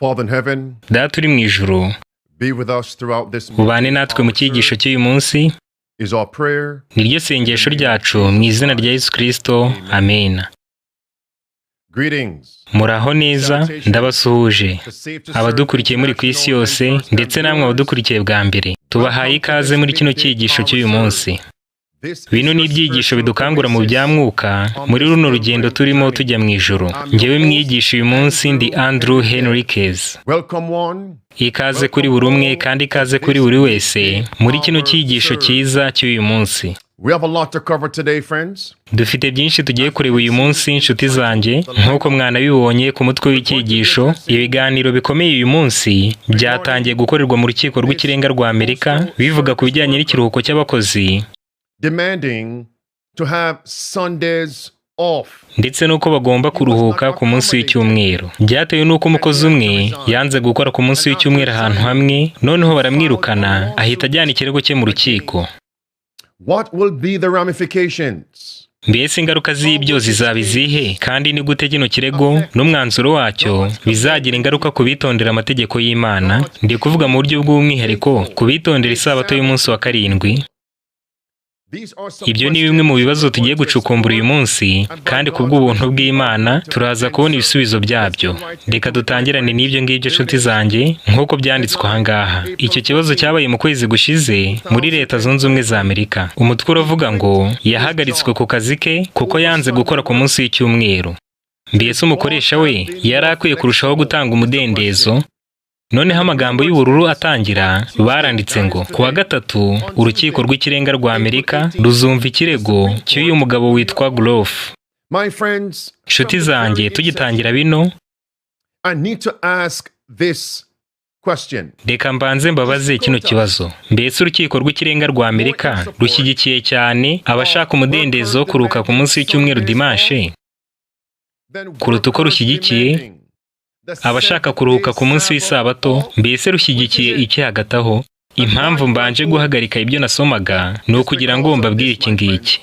Father in heaven, Data uri mu ijuru, be with us throughout this ubane natwe mu cyigisho cy'uyu munsi, is our prayer. niryo sengesho ryacu mu izina rya Yesu Kristo. Amen. Greetings. Muraho neza, ndabasuhuje abadukurikiye muri ku isi yose ndetse namwe abadukurikiye bwa mbere. Tubahaye ikaze muri kino cyigisho cy'uyu munsi. Bino ni ibyigisho bidukangura mu bya mwuka muri runo rugendo turimo tujya mu ijuru. Njyewe mwigisha uyu munsi ndi Andrew Henriquez. Ikaze kuri buri umwe kandi ikaze kuri buri wese muri kino cyigisho cyiza cy'uyu munsi. Dufite byinshi tugiye kureba uyu munsi, inshuti zanjye, nk'uko mwanabibonye ku mutwe w'icyigisho. Ibiganiro bikomeye uyu munsi byatangiye gukorerwa mu rukiko rw'ikirenga rwa Amerika bivuga ku bijyanye n'ikiruhuko cy'abakozi, demanding to have Sundays off. Ndetse nuko bagomba kuruhuka ku munsi w'icyumweru. Byatewe nuko umukozi umwe yanze gukora ku munsi w'icyumweru ahantu hamwe, noneho baramwirukana ahita ajyana ikirego cye mu rukiko. What will be the ramifications? Mbese ingaruka z'ibyo zizaba izihe, kandi ni gute kino kirego n'umwanzuro wacyo bizagira ingaruka ku bitondera amategeko y'Imana? Ndi kuvuga mu buryo bw'umwihariko ku bitondera isabato y'umunsi wa karindwi. Ibyo ni bimwe mu bibazo tugiye gucukumbura uyu munsi, kandi ku bw'ubuntu bw'Imana turaza kubona ibisubizo byabyo. Reka dutangirane n'ibyo ngibyo, nshuti zanjye, nk'uko byanditswe aha ngaha. Icyo kibazo cyabaye mu kwezi gushize muri Leta Zunze Ubumwe za Amerika. Umutwe uravuga ngo yahagaritswe ku kazi ke kuko yanze gukora ku munsi w'icyumweru. Mbese umukoresha we yari akwiye kurushaho gutanga umudendezo? Noneho amagambo y'ubururu atangira, baranditse ngo kuwa gatatu urukiko rw'ikirenga rwa Amerika ruzumva ikirego cy'uyu mugabo witwa Groff. Nshuti zanjye, tugitangira bino, reka mbanze mbabaze kino kibazo. Mbese urukiko rw'ikirenga rwa Amerika rushyigikiye cyane abashaka umudendezo wo kuruhuka ku munsi w'icyumweru dimanche kuruta uko rushyigikiye abashaka kuruhuka ku munsi w'isabato? Mbese rushyigikiye iki hagati aho? Impamvu mbanje guhagarika ibyo nasomaga ni ukugira ngo mbabwire iki ngiki.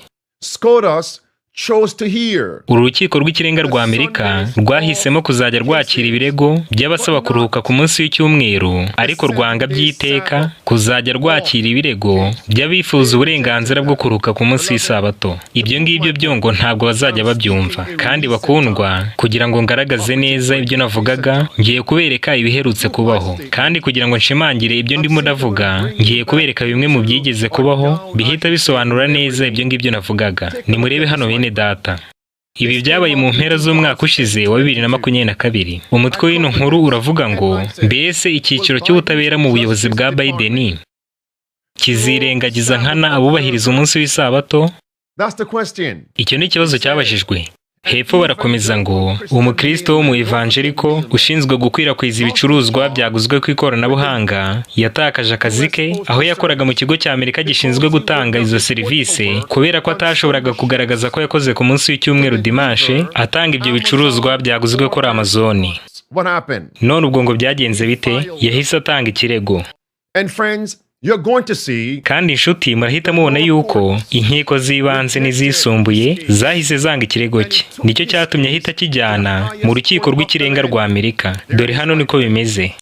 Uru rukiko rw'ikirenga rwa Amerika rwahisemo kuzajya rwakira ibirego by'abasaba kuruhuka ku munsi w'icyumweru, ariko rwanga by'iteka kuzajya rwakira ibirego by'abifuza uburenganzira bwo kuruhuka ku munsi w'isabato. Ibyo ngibyo byo ngo ntabwo bazajya babyumva. Kandi bakundwa, kugira ngo ngaragaze neza ibyo navugaga, ngiye kubereka ibiherutse kubaho. Kandi kugira ngo nshimangire ibyo ndimo ndavuga, ngiye kubereka bimwe mu byigeze kubaho bihita bisobanura neza ibyo ngibyo navugaga. Nimurebe hano bene Data. Ibi byabaye mu mpera z'umwaka ushize wa 2022. Umutwe w'ino nkuru uravuga ngo mbese icyiciro cy'ubutabera mu buyobozi bwa Biden kizirengagiza nkana abubahiriza umunsi w'isabato? Icyo ni ikibazo cyabajijwe. Hepfo barakomeza ngo umukristo wo mu evangeliko ushinzwe gukwirakwiza ibicuruzwa byaguzwe ku ikoranabuhanga yatakaje akazi ke aho yakoraga mu kigo cya Amerika gishinzwe gutanga izo serivisi kubera ko atashoboraga kugaragaza ko yakoze ku munsi w'icyumweru dimanche atanga ibyo bicuruzwa byaguzwe kuri Amazon. None ubwo ngo byagenze bite? Yahise atanga ikirego. Kandi inshuti, murahita mubona yuko inkiko z'ibanze n'izisumbuye zahise zanga ikirego cye. Nicyo cyatumye ahita kijyana mu rukiko rw'ikirenga rwa Amerika. Dore hano niko bimeze.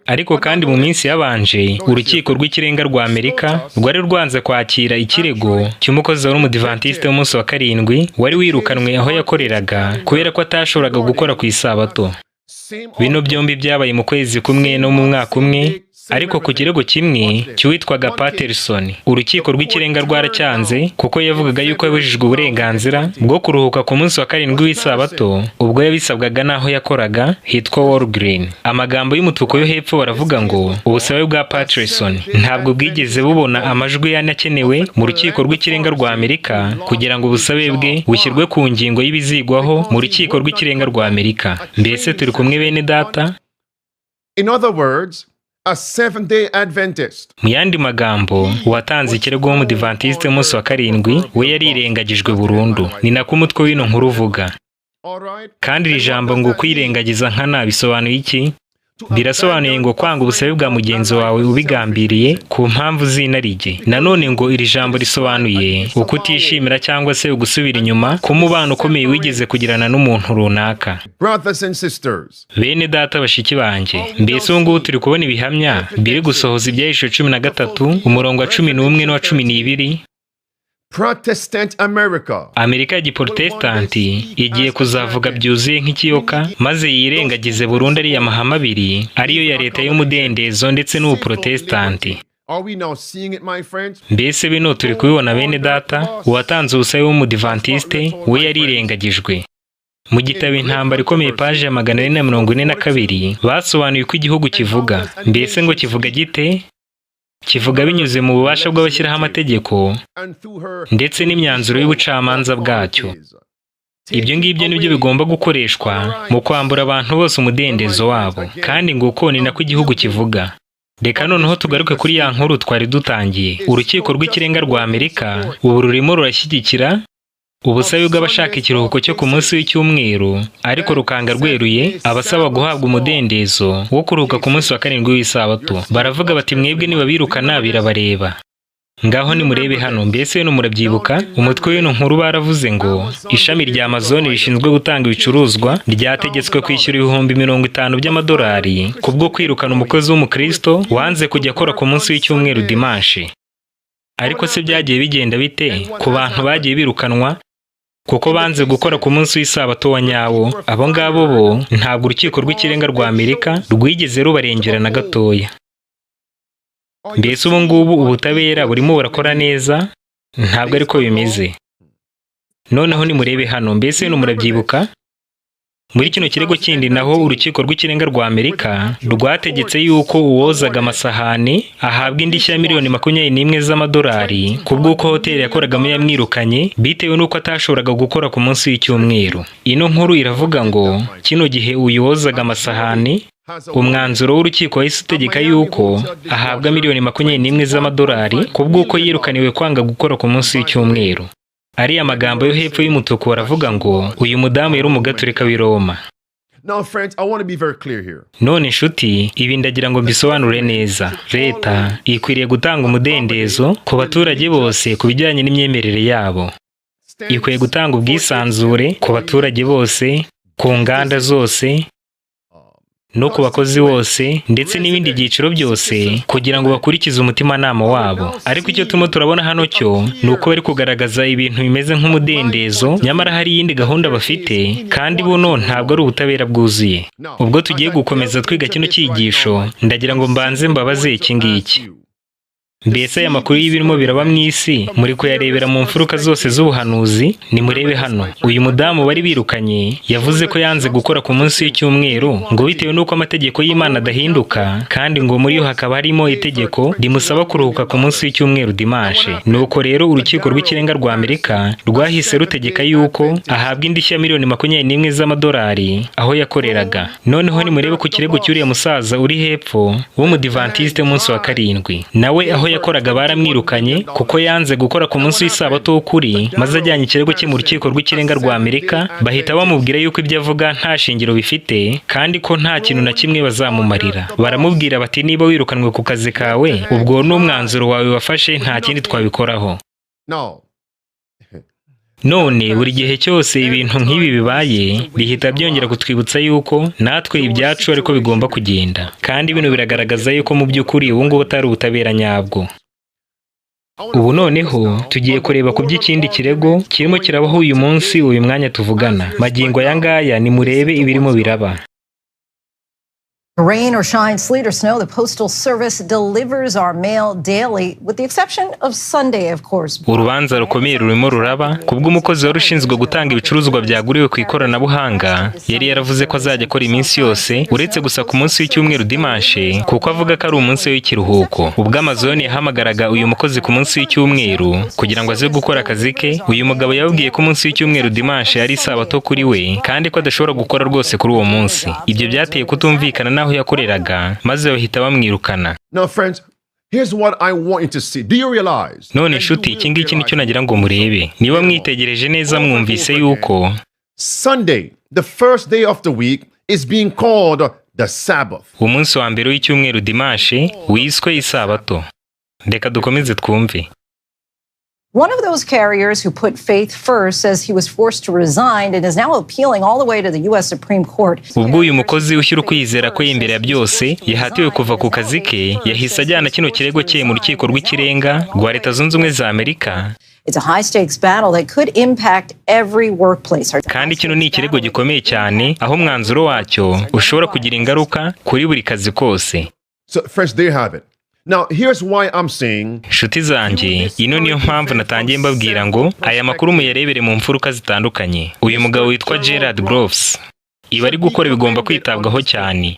Ariko kandi mu minsi yabanje urukiko rw'ikirenga rwa Amerika rwari rwanze kwakira ikirego cy'umukozi wari umudivantiste w'umunsi wa karindwi wari wirukanwe aho yakoreraga kubera ko atashoboraga gukora ku isabato. Bino byombi byabaye mu kwezi kumwe no mu mwaka umwe, ariko ku kirego kimwe cy'uwitwaga Patterson urukiko rw'ikirenga rwaracyanze kuko yavugaga yuko yabujijwe uburenganzira bwo kuruhuka ku munsi wa karindwi w'isabato ubwo yabisabwaga n'aho yakoraga hitwa Walgreen. Amagambo y'umutuku yo hepfo baravuga ngo ubusabe bwa Patterson ntabwo bwigeze bubona amajwi yanakenewe mu rukiko rw'ikirenga rwa Amerika kugira ngo ubusabe bwe bushyirwe ku ngingo y'ibizigwaho mu rukiko rw'ikirenga rwa Amerika. Mbese turi kumwe bene Data? In other words, a Seventh-day Adventist. Mu yandi magambo, uwatanze ikirego w'umudivantiste umunsi wa karindwi we yarirengagijwe burundu. Ni nako umutwe w'ino nkuru uvuga. Kandi iri jambo ngo kwirengagiza nkana bisobanuye iki? Birasobanuye ngo kwanga ubusabe bwa mugenzi wawe ubigambiriye ku mpamvu z'inarijye. Nanone ngo iri jambo risobanuye ukutishimira cyangwa se ugusubira inyuma ku mubano ukomeye wigeze kugirana n'umuntu runaka. Bene data bashiki banjye, mbese ubu ngubu turi kubona ibihamya biri gusohoza Ibyahishwe 13 umurongo wa 11 n'uwa 12. Amerika ya giprotestanti igiye kuzavuga byuzuye nk'ikiyoka maze yirengagize burundu ariya mahame abiri ariyo ya leta y'umudendezo ndetse n'ubuprotestanti. Mbese bino turi kubibona bene data, uwatanze ubusabe w'umudivantiste we yarirengagijwe. Mu gitabo Intambara Ikomeye paje ya 442 basobanuye uko igihugu kivuga. Mbese ngo kivuga gite? Kivuga binyuze mu bubasha bw'abashyiraho amategeko ndetse n'imyanzuro y'ubucamanza bwacyo. Ibyo ngibyo nibyo bigomba gukoreshwa mu kwambura abantu bose umudendezo wabo, kandi ngo uko ni nako igihugu kivuga. Reka noneho tugaruke kuri ya nkuru twari dutangiye. Urukiko rw'ikirenga rwa Amerika ubu rurimo rurashyigikira ubusabe bw'abashaka ikiruhuko cyo ku munsi w'icyumweru, ariko rukanga rweruye abasaba guhabwa umudendezo wo kuruhuka ku munsi wa 7 w'isabato. Baravuga bati mwebwe nibabirukana birabareba. Ngaho nimurebe hano. Mbese no murabyibuka umutwe w'ino nkuru baravuze ngo ishami rya Amazon rishinzwe gutanga ibicuruzwa ryategetswe kwishyura $50,000 by'amadolari kubwo kwirukana umukozi w'umukristo wanze kujya akora ku munsi w'icyumweru Dimanche. Ariko se byagiye bigenda bite ku bantu bagiye birukanwa kuko banze gukora ku munsi w'isabato wa nyawo? Abo ngabo bo ntabwo urukiko rw'ikirenga rwa Amerika rwigeze rubarengera na gatoya. Mbese ubu ngubu ubutabera burimo burakora neza? Ntabwo ariko bimeze. Noneho nimurebe hano. Mbese no murabyibuka muri kino kirego kindi naho urukiko rw'ikirenga rwa Amerika rwategetse yuko uwozaga amasahani ahabwa indishyi ya $21 z'amadolari kubw'uko hoteli yakoragamo yamwirukanye bitewe n'uko atashoboraga gukora ku munsi w'icyumweru. Ino nkuru iravuga ngo kino gihe uyu wozaga amasahani, umwanzuro w'urukiko wahise utegeka yuko ahabwa $21 z'amadolari kubw'uko yirukaniwe kwanga gukora ku munsi w'icyumweru. Ariya magambo yo hepfo y'umutuku baravuga ngo uyu mudamu yari umugaturika w'i Roma. None inshuti, ibi ndagira ngo mbisobanure neza. Leta ikwiriye gutanga umudendezo ku baturage bose ku bijyanye n'imyemerere yabo. Ikwiye gutanga ubwisanzure ku baturage bose, ku nganda zose, no ku bakozi bose ndetse n'ibindi byiciro byose kugira ngo bakurikize umutimanama wabo. Ariko icyo turimo turabona hano cyo ni uko bari kugaragaza ibintu bimeze nk'umudendezo, nyamara hari iyindi gahunda bafite, kandi buno ntabwo ari ubutabera bwuzuye. Ubwo tugiye gukomeza twiga kino cyigisho, ndagira ngo mbanze mbabaze iki ngiki. Mbese aya makuru y'ibirimo biraba mu isi muri kuyarebera mu mfuruka zose z'ubuhanuzi? Nimurebe hano. Uyu mudamu bari birukanye yavuze ko yanze gukora ku munsi w'icyumweru ngo bitewe n'uko amategeko y'Imana adahinduka, kandi ngo muri yo hakaba harimo itegeko rimusaba kuruhuka ku munsi w'icyumweru Dimanche. Nuko rero urukiko rw'ikirenga rwa Amerika rwahise rutegeka yuko ahabwa indishyi ya $21 z'amadolari aho yakoreraga. Noneho nimurebe ku kirego cy'uriya musaza uri hepfo w'umudivantiste umunsi wa 7. Nawe aho yakoraga baramwirukanye kuko yanze gukora ku munsi w'isabato w'ukuri, maze ajyanye ikirego cye mu rukiko rw'ikirenga rwa Amerika. Bahita bamubwira yuko ibyo avuga nta shingiro bifite kandi ko nta kintu na kimwe bazamumarira. Baramubwira bati niba wirukanwe ku kazi kawe, ubwo n'umwanzuro wawe wafashe nta kindi twabikoraho. None buri gihe cyose ibintu nk'ibi bibaye bihita byongera kutwibutsa yuko natwe ibyacu ariko bigomba kugenda, kandi bino biragaragaza yuko mu by'ukuri ubu ngubu atari ubutabera nyabwo. Ubu noneho tugiye kureba ku by'ikindi kirego kirimo kirabaho uyu munsi, uyu mwanya tuvugana. Magingo aya ngaya nimurebe ibirimo biraba. Rain or shine, sleet or snow, the Postal Service delivers our mail daily, with the exception of Sunday, of course. Urubanza rukomeye rurimo ruraba kubw'umukozi wari ushinzwe gutanga ibicuruzwa byaguriwe ku ikoranabuhanga. Yari yaravuze ko azajya akora iminsi yose uretse gusa ku munsi w'icyumweru Dimanche, kuko avuga ko ari umunsi w'ikiruhuko. Ubwo Amazon yahamagaraga uyu mukozi ku munsi w'icyumweru kugira ngo aze gukora akazi ke, uyu mugabo yabwiye ko umunsi w'icyumweru Dimanche yari isabato kuri we kandi ko adashobora gukora rwose kuri uwo munsi. Ibyo byateye kutumvikana naho yakoreraga, maze bahita bamwirukana. Now friends, here's what I want you to see. Do you realize? None inshuti, iki ngiki nicyo nagira ngo murebe. Niba mwitegereje neza mwumvise yuko Sunday, the first day of the week, is being called the Sabbath. umunsi wa mbere w'icyumweru dimanche wiswe isabato. Reka dukomeze twumve. One of those carriers who put faith first says he was forced to resign and is now appealing all the way to the US Supreme Court. Ubwo uyu mukozi ushyira ukwizera ko imbere ya byose yahatiwe kuva ku kazi ke, yahise ajyana kino kirego cye mu rukiko rw'ikirenga rwa Leta Zunze Ubumwe za Amerika. It's a high stakes battle that could impact every workplace. Kandi kino ni ikirego gikomeye cyane, aho umwanzuro wacyo ushobora kugira ingaruka kuri buri kazi kose. So friends, there you have it. Now, here's why I'm saying, Nshuti zanjye, ino niyo mpamvu natangiye mbabwira ngo aya makuru muyarebere mu mfuruka zitandukanye. Uyu mugabo witwa Gerald Groves, iba ari gukora bigomba kwitabwaho cyane.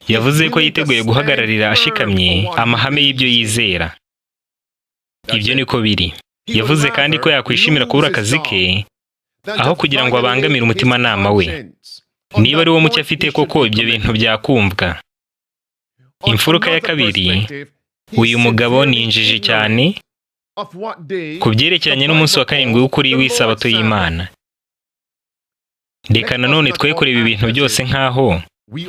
Yavuze ko yiteguye guhagararira ashikamye amahame y'ibyo yizera. Ibyo niko biri. Yavuze kandi ko yakwishimira kubura akazi ke aho kugira ngo abangamire umutimanama we. Niba ari wo mucyo afite koko, ibyo bintu byakumvwa. Imfuruka ya kabiri, uyu mugabo ni injiji cyane ku byerekeranye n'umunsi wa karindwi w'ukuri w'isabato y'Imana. Reka nanone twe kureba ibintu byose nk'aho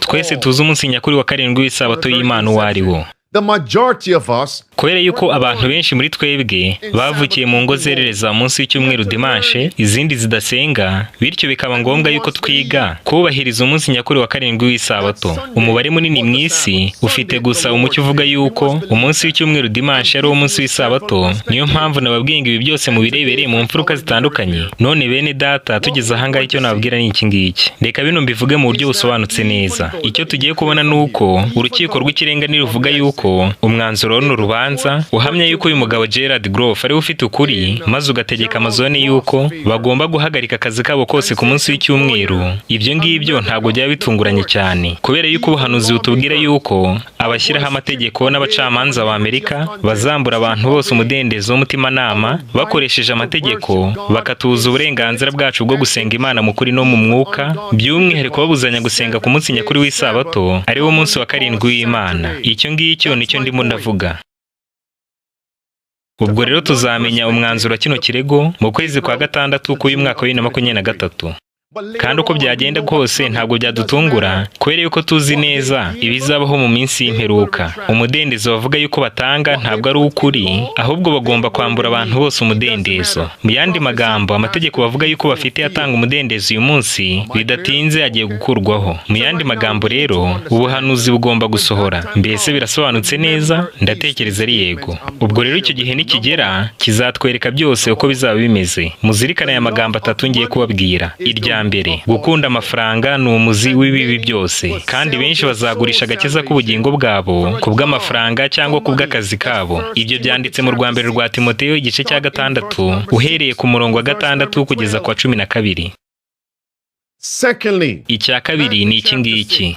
twese tuzi umunsi nyakuri wa karindwi w'isabato y'Imana uwo ari wo. the majority of us, Kubera yuko abantu benshi muri twebwe bavukiye mu ngo zerereza munsi y'icyumweru dimanche, izindi zidasenga, bityo bikaba ngombwa yuko twiga kubahiriza umunsi nyakuri wa karindwi w'isabato. Umubare munini mu isi ufite gusa umucyo uvuga yuko umunsi w'icyumweru dimanche ari wo munsi w'isabato. Niyo mpamvu nababwiye ibi byose mu birebere mu mfuruka zitandukanye. None bene data, tugeze ahangaha icyo nababwira ni iki ngiki. Reka bino mbivuge mu buryo busobanutse neza. Icyo tugiye kubona ni uko urukiko rw'ikirenga niruvuga yuko umwanzuro n'urubanza uhamya yuko uyu mugabo Gerald Groves ari ufite ukuri, maze ugategeka amazone yuko bagomba guhagarika akazi kabo kose ku munsi w'icyumweru. Ibyo ngibyo ntabwo byaba bitunguranye cyane, kubera yuko ubuhanuzi butubwira yuko abashyiraho amategeko n'abacamanza ba Amerika bazambura abantu bose umudendezo w'umutimanama bakoresheje amategeko, bakatubuza uburenganzira bwacu bwo gusenga Imana mu kuri no mu mwuka, by'umwihariko babuzanya gusenga ku munsi nyakuri w'isabato ari wo munsi wa karindwi w'Imana. Icyo ngicyo nicyo ndimo ndavuga. Ubwo rero tuzamenya umwanzuro wa kino kirego mu kwezi kwa gatandatu k'uyu mwaka wa 2023. Kandi uko byagenda kose ntabwo byadutungura, kubera yuko tuzi neza ibizabaho mu minsi y'imperuka. Umudendezo bavuga yuko batanga ntabwo ari ukuri, ahubwo bagomba kwambura abantu bose umudendezo. Mu yandi magambo, amategeko bavuga yuko bafite atanga umudendezo uyu munsi bidatinze agiye gukurwaho. Mu yandi magambo rero, ubuhanuzi bugomba gusohora. Mbese birasobanutse neza? Ndatekereza ari yego. Ubwo rero icyo gihe nikigera kizatwereka byose uko bizaba bimeze. Muzirikana aya magambo atatu ngiye kubabwira. Irya mbere, gukunda amafaranga ni umuzi w'ibibi byose, kandi benshi bazagurisha agakiza k'ubugingo bwabo kubw'amafaranga cyangwa kubw'akazi kabo. Ibyo byanditse mu rwa mbere rwa Timoteyo igice cya 6 uhereye ku murongo wa 6 kugeza ku wa 12. Icya kabiri ni iki ngiki.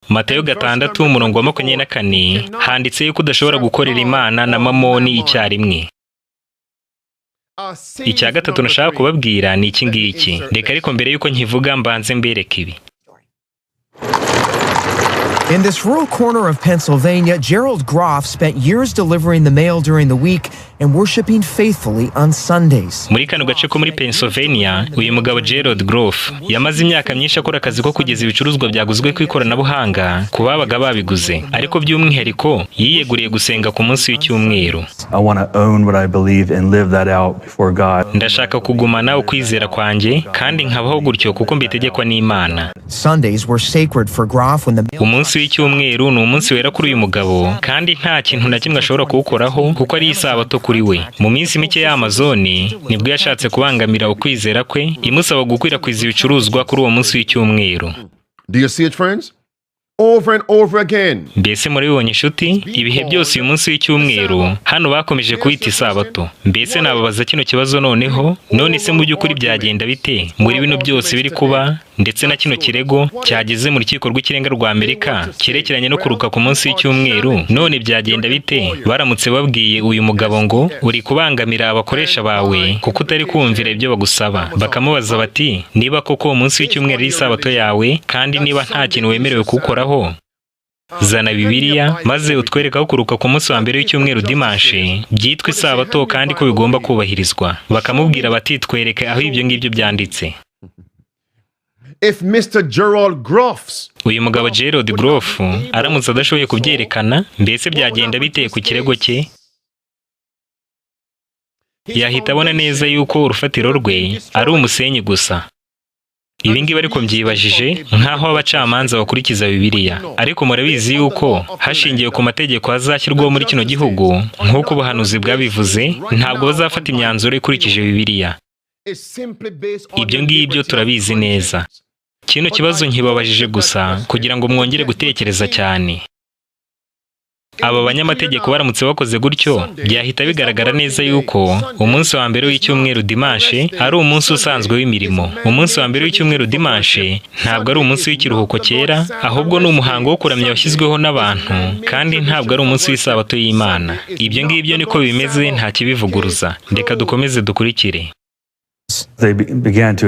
Matayo 6 umurongo wa 24 handitse yuko udashobora gukorera Imana na mamoni icyarimwe. Icya gatatu nashaka kubabwira ni iki ngiki. Reka ariko mbere yuko nkivuga mbanze mbereke ibi. In this rural corner of Pennsylvania, Gerald Groves spent years delivering the mail during the week and worshiping faithfully on Sundays. Muri kano gace ko muri Pennsylvania, uyu mugabo Gerald Groves yamaze imyaka myinshi akora akazi ko kugeza ibicuruzwa byaguzwe ku ikoranabuhanga ku babaga babiguze, ariko by'umwihariko yiyeguriye gusenga ku munsi w'icyumweru. Ndashaka kugumana ukwizera kwanjye kandi nkabaho gutyo kuko mbitegekwa n'Imana. Sundays were sacred for Groves when the umunsi w'icyumweru ni umunsi wera kuri uyu mugabo, kandi nta kintu na kimwe ashobora kuwukoraho kuko ari isabato kuri we. Mu minsi mike y'Amazoni nibwo yashatse kubangamira ukwizera kwe, imusaba gukwirakwiza ibicuruzwa kuri uwo munsi w'icyumweru. Do you see it, friends? Over and over again. Mbese murabibonye inshuti, ibihe byose uyu munsi w'icyumweru hano bakomeje kuwita isabato. Mbese nababaza kino kibazo noneho, none se mu by'ukuri byagenda bite muri bino byose biri kuba, ndetse na kino kirego cyageze mu rukiko rw'ikirenga rwa Amerika cyerekeranye no kuruka ku munsi w'icyumweru? None byagenda bite baramutse babwiye uyu mugabo ngo uri kubangamira abakoresha bawe kuko utari kumvira ibyo bagusaba? Bakamubaza bati, niba koko umunsi w'icyumweru ari isabato yawe kandi niba nta kintu wemerewe kuwukoraho, zana Bibiliya maze utwereka kuruka ku munsi wa mbere w'icyumweru dimanche byitwa isabato kandi ko bigomba kubahirizwa. Bakamubwira bati, twereke aho ibyo ngibyo byanditse. If Mr. Gerald Groffs uyu mugabo Gerald Groff aramutse adashoboye kubyerekana, mbese byagenda biteye ku kirego cye? Yahita abona neza yuko urufatiro rwe ari umusenyi gusa. Ibi ngibi ariko mbyibajije nk'aho abacamanza bakurikiza Bibiliya, ariko murabizi yuko hashingiwe ku mategeko azashyirwaho muri kino gihugu nk'uko ubuhanuzi bwabivuze, ntabwo bazafata imyanzuro ikurikije Bibiliya. Ibyo ngibyo turabizi neza. Kino kibazo nkibabajije gusa kugira ngo mwongere gutekereza cyane. Aba banyamategeko baramutse bakoze gutyo, byahita bigaragara neza yuko umunsi wa mbere w'icyumweru Dimanche ari umunsi usanzwe w'imirimo. Umunsi wa mbere w'icyumweru Dimanche ntabwo ari umunsi w'ikiruhuko cyera, ahubwo ni umuhango wo kuramya washyizweho n'abantu, kandi ntabwo ari umunsi w'isabato y'Imana. Ibyo ngibyo niko bimeze, nta kibivuguruza. Reka dukomeze dukurikire. They began to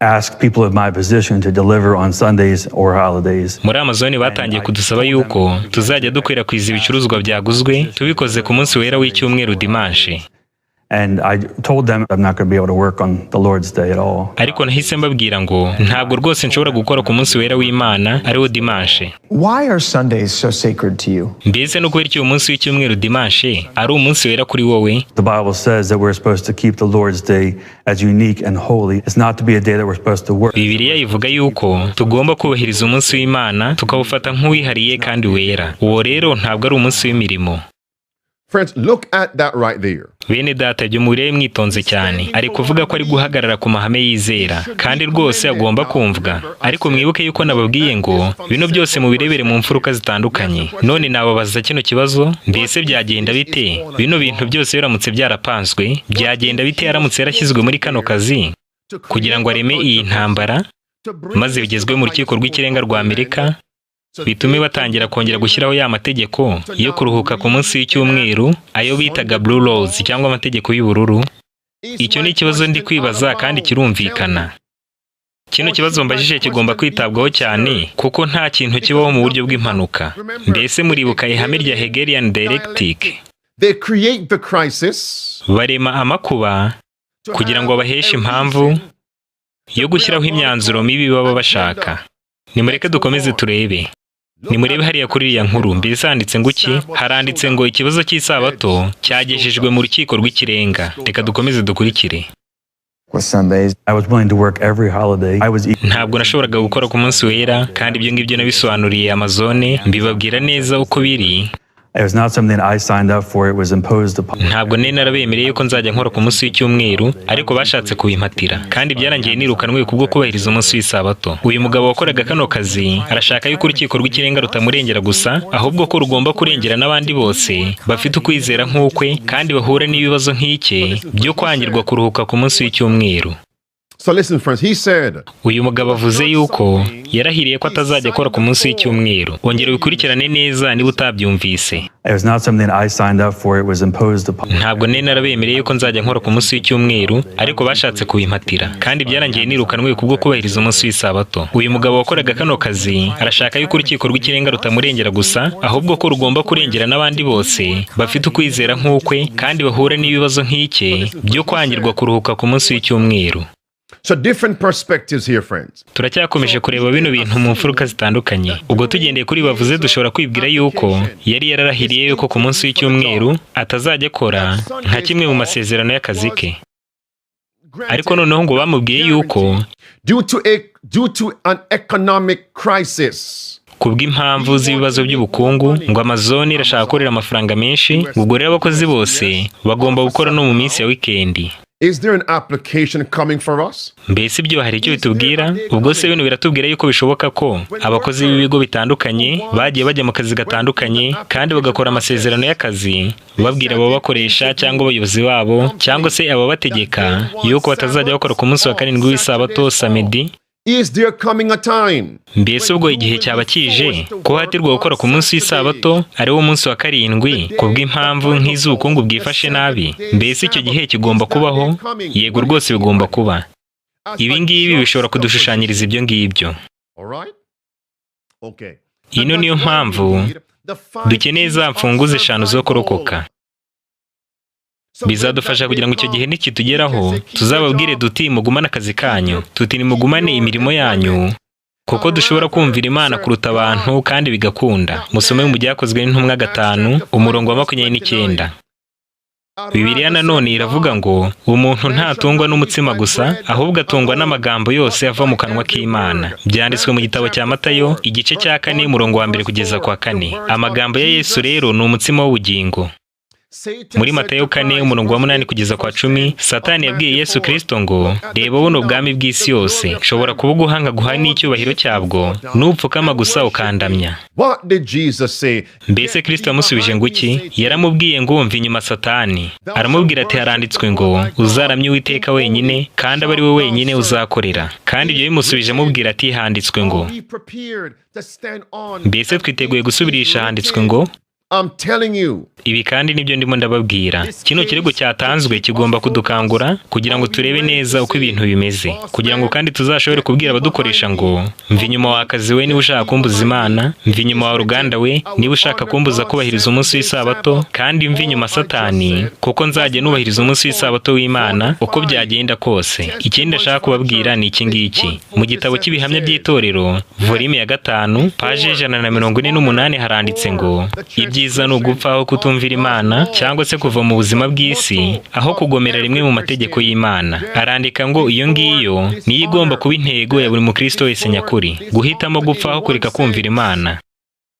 ask people of my position to deliver on Sundays or holidays. Muri Amazon batangiye kudusaba yuko tuzajya dukwirakwiza ibicuruzwa byaguzwe tubikoze ku munsi wera w'icyumweru Dimanche. And I told them I'm not going to be able to work on the Lord's Day at all. Ariko nahise mbabwira ngo ntabwo rwose nshobora gukora ku munsi wera w'Imana ariwo Dimanche. Why are Sundays so sacred to you? Mbese no kubera iki umunsi w'icyumweru Dimanche ari umunsi wera kuri wowe? The Bible says that we're supposed to keep the Lord's Day as unique and holy. It's not to be a day that we're supposed to work. Bibiliya ivuga yuko tugomba kubahiriza umunsi w'Imana tukawufata nk'uwihariye kandi wera. Uwo rero ntabwo ari umunsi w'imirimo. Friends, look at that right there. Bene data byo murebe mwitonze cyane. Ari kuvuga ko ari guhagarara ku mahame yizera, kandi rwose agomba kumvwa. Ariko mwibuke yuko nababwiye ngo bino byose mubirebere mu mfuruka zitandukanye. None nababaza kino kibazo, mbese byagenda bite? Bino bintu byose biramutse byarapanzwe, byagenda bite yaramutse yarashyizwe muri kano kazi kugira ngo areme iyi ntambara, maze bigezwe mu rukiko rw'ikirenga rwa Amerika, bitume batangira kongera gushyiraho ya mategeko yo kuruhuka ku munsi w'icyumweru, ayo bitaga blue laws cyangwa amategeko y'ubururu. Icyo ni ikibazo ndi kwibaza kandi kirumvikana. Kino kibazo mbajije kigomba kwitabwaho cyane kuko nta kintu kibaho mu buryo bw'impanuka. Mbese muribuka ihame rya Hegelian dialectic? They create the crisis. Barema amakuba kugira ngo baheshe impamvu yo gushyiraho imyanzuro mibi baba bashaka. Nimureke dukomeze turebe. Nimurebe hariya kuri iriya nkuru, mbese handitse ngo iki? Haranditse ngo ikibazo cy'isabato cyagejejwe mu rukiko rw'ikirenga. Reka dukomeze dukurikire. I was willing to work every holiday. Ntabwo nashoboraga gukora ku munsi wera, kandi ibyo ngibyo nabisobanuriye Amazon, mbibabwira neza uko biri. It was not something I signed up for. It was imposed upon. Ntabwo narabemereye ko nzajya nkora ku munsi w'icyumweru, ariko bashatse kubimpatira, kandi byarangiye nirukanwe kubwo kubahiriza umunsi w'isabato. Uyu mugabo wakoraga kano kazi arashaka yuko urukiko rw'ikirenga rutamurengera gusa, ahubwo ko rugomba kurengera n'abandi bose bafite ukwizera nk'ukwe kandi bahura n'ibibazo nk'ike byo kwangirwa kuruhuka ku munsi w'icyumweru. So listen, friends, he said, uyu mugabo avuze yuko yarahiriye ko atazajya akora ku munsi w'icyumweru. Ongera ubikurikirane neza niba utabyumvise. It was not something I signed up for. It was imposed upon. Ntabwo narabemereye ko nzajya nkora ku munsi w'icyumweru, ariko bashatse kubimpatira, kandi byarangiye nirukanwe kubwo kubahiriza umunsi w'isabato. Uyu mugabo wakoraga kano kazi arashaka yuko urukiko rw'ikirenga rutamurengera gusa, ahubwo ko rugomba kurengera n'abandi bose bafite ukwizera nk'ukwe kandi bahura n'ibibazo nk'ike byo kwangirwa kuruhuka ku munsi w'icyumweru. So different perspectives here, friends. Turacyakomeje kureba bino bintu mu mfuruka zitandukanye. Ubwo tugendeye kuri bavuze dushobora kwibwira yuko yari yararahiriye yuko ku munsi w'icyumweru atazajya akora nka kimwe mu masezerano y'akazi ke. Ariko noneho ngo bamubwiye yuko due to an economic crisis, kubw'impamvu z'ibibazo by'ubukungu, ngo Amazon irashaka gukorera amafaranga menshi, ubwo rero abakozi bose bagomba gukora no mu minsi ya wikendi. Is there an application coming for us? Mbese ibyo hari icyo bitubwira? Ubwo se bino biratubwira yuko bishoboka ko abakozi b'ibigo bitandukanye bagiye bajya mu kazi gatandukanye kandi bagakora amasezerano y'akazi, babwira abo bakoresha cyangwa abayobozi babo cyangwa se ababategeka yuko batazajya bakora ku munsi wa karindwi w'isabato samedi. Is there coming a time? Mbese ubwo igihe cyaba kije ko hatirwa gukora ku munsi w'isabato ari wo munsi wa karindwi kubw'impamvu nk'iz'ubukungu bwifashe nabi? Mbese icyo gihe kigomba kubaho? Yego rwose bigomba kuba. Ibi ngibi bishobora kudushushanyiriza ibyo ngibyo. Ino niyo mpamvu dukeneye za mfunguzo 5 zo kurokoka. bizadufasha kugira ngo icyo gihe nikitugeraho tuzababwire duti mugumane akazi kanyu, tuti nimugumane imirimo yanyu, kuko dushobora kumvira Imana kuruta abantu kandi bigakunda. Musome mu Byakozwe n'Intumwa 5 umurongo wa 29. Bibiliya nanone iravuga ngo umuntu ntatungwa n'umutsima gusa, ahubwo atungwa n'amagambo yose ava mu kanwa k'Imana. Byanditswe mu gitabo cya Matayo igice cya 4 umurongo wa 1 kugeza kwa 4. Amagambo ya Yesu rero ni umutsima w'ubugingo. Muri Matayo 4 umurongo wa 8 kugeza kwa 10, Satani yabwiye Yesu Kristo ngo reba buno ubwami bw'isi yose nshobora kubuguhanga guha n'icyubahiro cyabwo nupfukama gusa ukandamya. Mbese Kristo yamusubije ngo iki? Yaramubwiye ngo wumva inyuma Satani. Aramubwira ati haranditswe ngo uzaramye Uwiteka wenyine kandi aba ari we wenyine uzakorera. Kandi ibyo bimusubije amubwira ati handitswe ngo. Mbese twiteguye gusubirisha handitswe ngo? I'm telling you. Ibi kandi nibyo ndimo ndababwira. Kino kirego cyatanzwe kigomba kudukangura kugira ngo turebe neza uko ibintu bimeze, kugira ngo kandi tuzashobore kubwira abadukoresha ngo mva inyuma wakazi we niba ushaka kumbuza Imana, mva inyuma wa ruganda we niba ushaka kumbuza kubahiriza umunsi w'isabato, kandi mva inyuma Satani kuko nzajya nubahiriza umunsi w'isabato w'Imana uko byagenda kose. Ikindi ndashaka kubabwira ni iki ngiki. Mu gitabo cy'ibihamya by'itorero volume ya 5 page 148 haranditse ngo ibyiza ni ugupfa aho kutumvira Imana cyangwa se kuva mu buzima bw'isi aho kugomera rimwe mu mategeko y'Imana. Arandika ngo iyo ngiyo niyo igomba kuba intego ya buri mukristo wese nyakuri, guhitamo gupfa aho kureka kumvira Imana.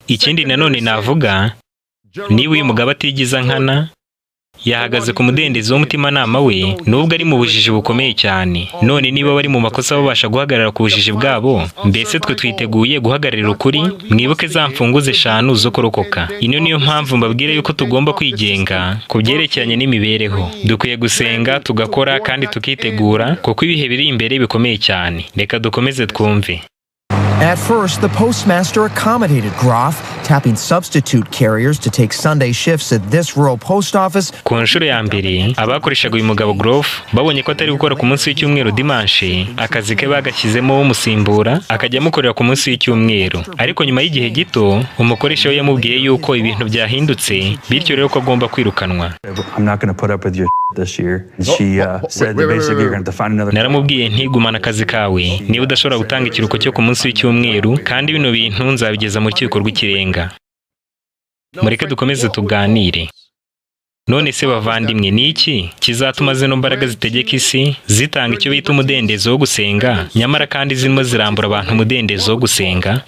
Ikindi nanone navuga, niba uyu mugabo atigiza nkana yahagaze ku mudendezo w'umutimanama we nubwo ari mu bujiji bukomeye cyane. None niba bari mu makosa babasha guhagarara ku bujiji bwabo, mbese twe twiteguye guhagararira ukuri. Mwibuke za mfunguzo 5 zo kurokoka. Ino niyo mpamvu mbabwira yuko tugomba kwigenga ku byerekeranye n'imibereho. Dukwiye gusenga, tugakora kandi tukitegura kuko ibihe biri imbere bikomeye cyane. Reka dukomeze twumve. At first, the postmaster accommodated Groff, tapping substitute carriers to take Sunday shifts at this rural post office. Ku nshuro ya mbere, abakoreshaga uyu mugabo Groff babonye ko atari gukora ku munsi w'icyumweru Dimanche, akazi ke bagashyizemo umusimbura akajya amukorera ku munsi w'icyumweru. Ariko nyuma y'igihe gito, umukoresha we yamubwiye yuko ibintu byahindutse, bityo rero ko agomba kwirukanwa. I'm not going to put up with your this year. She said that basically you're going to find another. Naramubwiye ntigumana akazi kawe niba udashobora gutanga ikiruhuko cyo ku munsi w'icyumweru, kandi bino bintu nzabigeza mu rukiko rw'ikirenga. Mureke dukomeze tuganire. None se bavandimwe, ni iki kizatuma zino mbaraga zitegeka isi zitanga icyo bita umudendezo wo gusenga, nyamara kandi zirimo zirambura abantu umudendezo wo gusenga?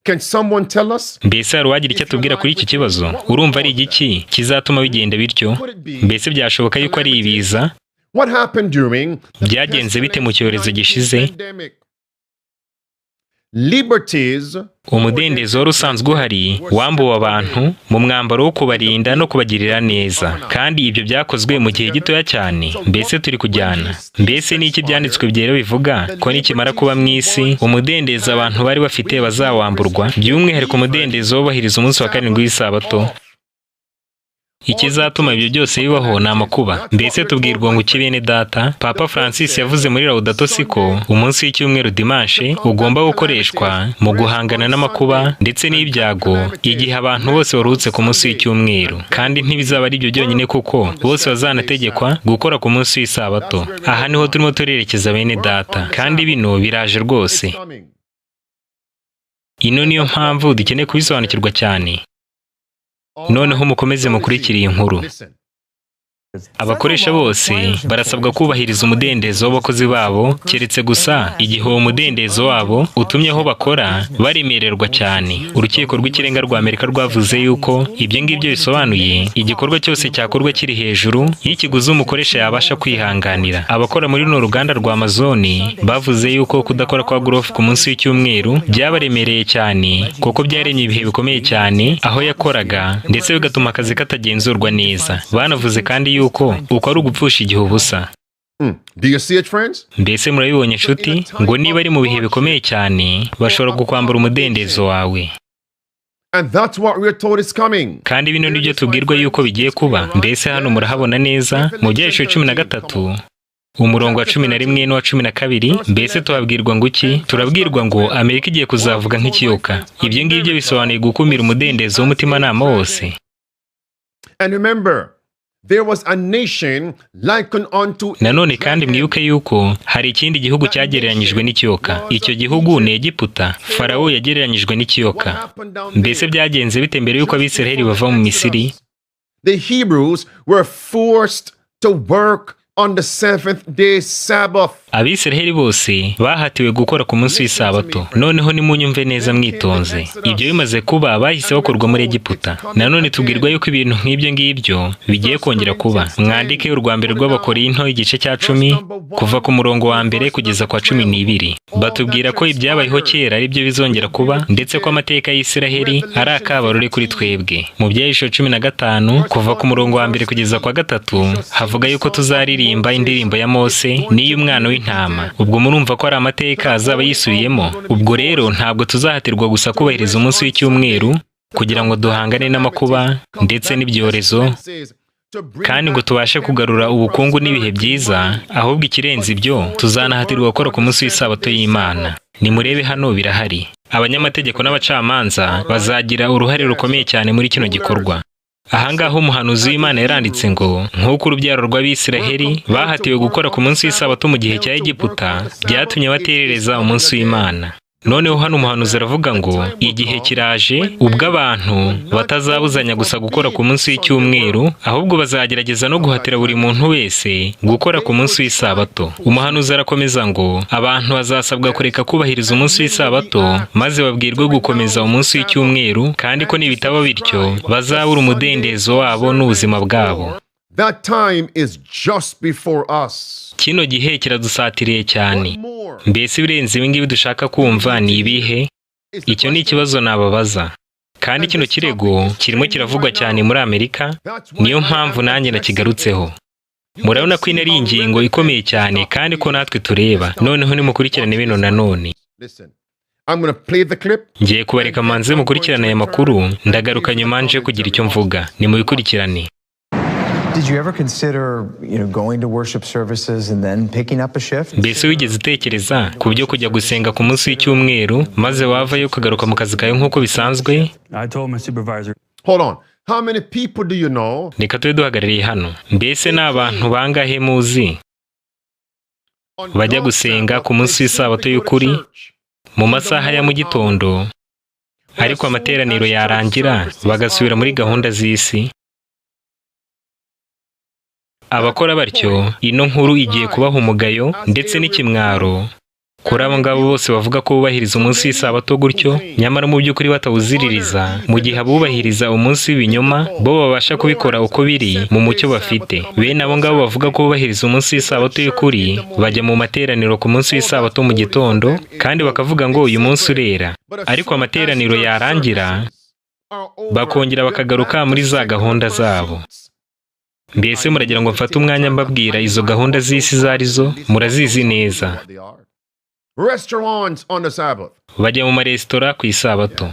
Can someone tell us? Mbese hari uwagira icyo atubwira kuri iki kibazo? Urumva ari igiki kizatuma bigenda bityo? Mbese byashoboka yuko ari ibiza? What happened during Byagenze bite mu cyorezo gishize? Liberties, umudendezo wari usanzwe uhari wambuwe abantu mu mwambaro wo kubarinda no kubagirira neza, kandi ibyo byakozwe mu gihe gitoya cyane. Mbese turi kujyana. Mbese ni iki byanditswe byera bivuga ko nikimara kuba mu isi umudendezo abantu bari bafite bazawamburwa, by'umwihariko umudendezo wubahiriza umunsi wa 7 w'isabato? Ikizatuma ibyo byose bibaho ni amakuba. Mbese tubwirwa ngo bene data, Papa Francis yavuze muri Laudato Si ko umunsi w'icyumweru Dimanche ugomba gukoreshwa mu guhangana n'amakuba ndetse n'ibyago igihe abantu bose baruhutse ku munsi w'icyumweru. Kandi ntibizaba ari ibyo byonyine kuko bose bazanategekwa gukora ku munsi w'isabato. Aha niho turimo turerekeza bene data, kandi bino biraje rwose. Ino niyo mpamvu dukeneye kubisobanukirwa cyane. Noneho mukomeze mukurikire iyi nkuru. Abakoresha bose barasabwa kubahiriza umudendezo w'abakozi babo, keretse gusa igihe uwo mudendezo wabo utumye aho bakora baremererwa cyane. Urukiko rw'ikirenga rwa Amerika rwavuze yuko ibyo ngibyo bisobanuye igikorwa cyose cyakorwa kiri hejuru y'ikiguzi umukoresha yabasha kwihanganira. Abakora muri runo ruganda rwa Amazon bavuze yuko kudakora kwa Groff ku munsi w'icyumweru byabaremereye cyane kuko byaremye ibihe bikomeye cyane aho yakoraga, ndetse bigatuma akazi katagenzurwa neza. Banavuze kandi yuko uko ari ugupfusha igihe ubusa. Do you see it, friends? Mbese murabibonye nshuti, ngo niba ari mu bihe bikomeye cyane bashobora kukwambura umudendezo wawe. And that's what we're told is coming. Kandi bino nibyo tubwirwa yuko bigiye kuba. Mbese hano murahabona neza mu Byahishwe 13 umurongo wa 11 n'uwa 12. Mbese tuhabwirwa ngo iki? Turabwirwa ngo Amerika igiye kuzavuga nk'ikiyoka. Ibyo ngibyo bisobanuye gukumira umudendezo w'umutimanama wose. And remember, There was a nation likened unto nanone kandi mwibuke yuko hari ikindi gihugu cyagereranyijwe n'ikiyoka. Icyo gihugu ni Egiputa. Farawo yagereranyijwe n'ikiyoka. Mbese byagenze bite mbere yuko Abisiraheli bava mu Misiri? The Hebrews were forced to work on the seventh day Sabbath. Abisiraheli bose bahatiwe gukora ku munsi w'isabato. Noneho nimunyumve neza mwitonze. Ibyo bimaze kuba bahise bakorwa muri Egiputa. Nanone tubwirwa yuko ibintu nk'ibyo ngibyo bigiye kongera kuba. Mwandike urwa mbere rw'Abakorinto igice cya 10 kuva ku murongo wa mbere kugeza kwa 12. Batubwira ko ibyabayeho kera ari byo bizongera kuba, ndetse ko amateka y'Isiraheli ari akabarore kuri twebwe. Mu Byahishuwe 15 kuva ku murongo wa mbere kugeza kwa 3 havuga yuko tuzaririmba indirimbo ya Mose n'iy'umwana w'intama. Ubwo murumva ko ari amateka azaba yisubiyemo. Ubwo rero ntabwo tuzahatirwa gusa kubahiriza umunsi w'icyumweru kugira ngo duhangane n'amakuba ndetse n'ibyorezo, kandi ngo tubashe kugarura ubukungu n'ibihe byiza, ahubwo ikirenze ibyo tuzanahatirwa gukora ku munsi w'isabato y'Imana. Nimurebe hano birahari. Abanyamategeko n'abacamanza bazagira uruhare rukomeye cyane muri kino gikorwa. Ahangaho umuhanuzi w'Imana yaranditse ngo nk'uko urubyaro rw'Abisiraheli bahatiwe gukora ku munsi w'isabato mu gihe cya Egiputa byatumye baterereza umunsi w'Imana. Noneho hano umuhanuzi aravuga ngo igihe kiraje ubwo abantu batazabuzanya gusa gukora ku munsi w'icyumweru, ahubwo bazagerageza no guhatira buri muntu wese gukora ku munsi w'isabato. Umuhanuzi arakomeza ngo abantu bazasabwa kureka kubahiriza umunsi w'isabato maze babwirwe gukomeza umunsi w'icyumweru, kandi ko nibitaba bityo bazabura umudendezo wabo n'ubuzima bwabo. That time is just before us. Kino gihe kiradusatiriye cyane. Mbese ibirenze ibi ngibi dushaka kumva ni ibihe? Icyo ni ikibazo nababaza. Kandi kino kirego kirimo kiravugwa cyane muri Amerika, niyo mpamvu nanjye nakigarutseho. Murabona ko ari ingingo ikomeye cyane kandi ko natwe tureba. Noneho nimukurikirane bino nanone. Ngiye kubareka manze mukurikirane aya makuru, ndagaruka nyuma nje kugira icyo mvuga. Nimubikurikirane. Did you ever consider, going to worship services and then picking up a shift? Mbese wigeze utekereza ku byo kujya gusenga ku munsi w'icyumweru maze wavayo ukagaruka mu kazi kawe nk'uko bisanzwe? I told my supervisor. Hold on. How many people do you know? Reka tube duhagarariye hano. Mbese ni abantu bangahe muzi bajya gusenga ku munsi w'isabato y'ukuri mu masaha ya mu gitondo, ariko amateraniro yarangira bagasubira muri gahunda z'isi? Abakora batyo, ino nkuru igiye kubaha umugayo ndetse n'ikimwaro kuri abo ngabo bose bavuga ko bubahiriza umunsi w'isabato gutyo, nyamara mu by'ukuri batawuziririza, mu gihe abubahiriza umunsi w'ibinyoma bo babasha kubikora uko biri mu mucyo bafite. Bene abo ngabo bavuga ko bubahiriza umunsi w'isabato y'ukuri bajya mu materaniro ku munsi w'isabato mu gitondo, kandi bakavuga ngo uyu munsi urera, ariko amateraniro yarangira bakongera bakagaruka muri za gahunda zabo. Mbese muragira ngo mfate umwanya mbabwira izo gahunda z'isi zarizo? Murazizi neza. Bajya mu maresitora ku isabato,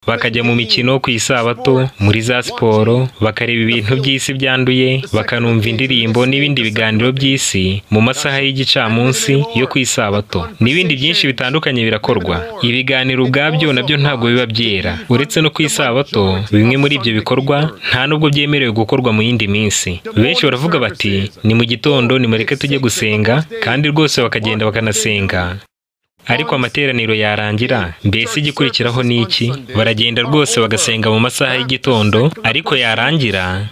bakajya mu mikino ku isabato, muri za siporo, bakareba ibintu by'isi byanduye, bakanumva indirimbo n'ibindi biganiro by'isi mu masaha y'igicamunsi yo ku isabato. N'ibindi byinshi bitandukanye birakorwa. Ibiganiro ubwabyo nabyo ntabwo biba byera. Uretse no ku isabato, bimwe muri ibyo bikorwa nta nubwo byemerewe gukorwa mu yindi minsi. Benshi baravuga bati ni mu gitondo nimureke tujye gusenga, kandi rwose bakagenda bakanasenga. Ariko amateraniro yarangira, mbese igikurikiraho ni iki? Baragenda rwose bagasenga mu masaha y'igitondo, ariko yarangira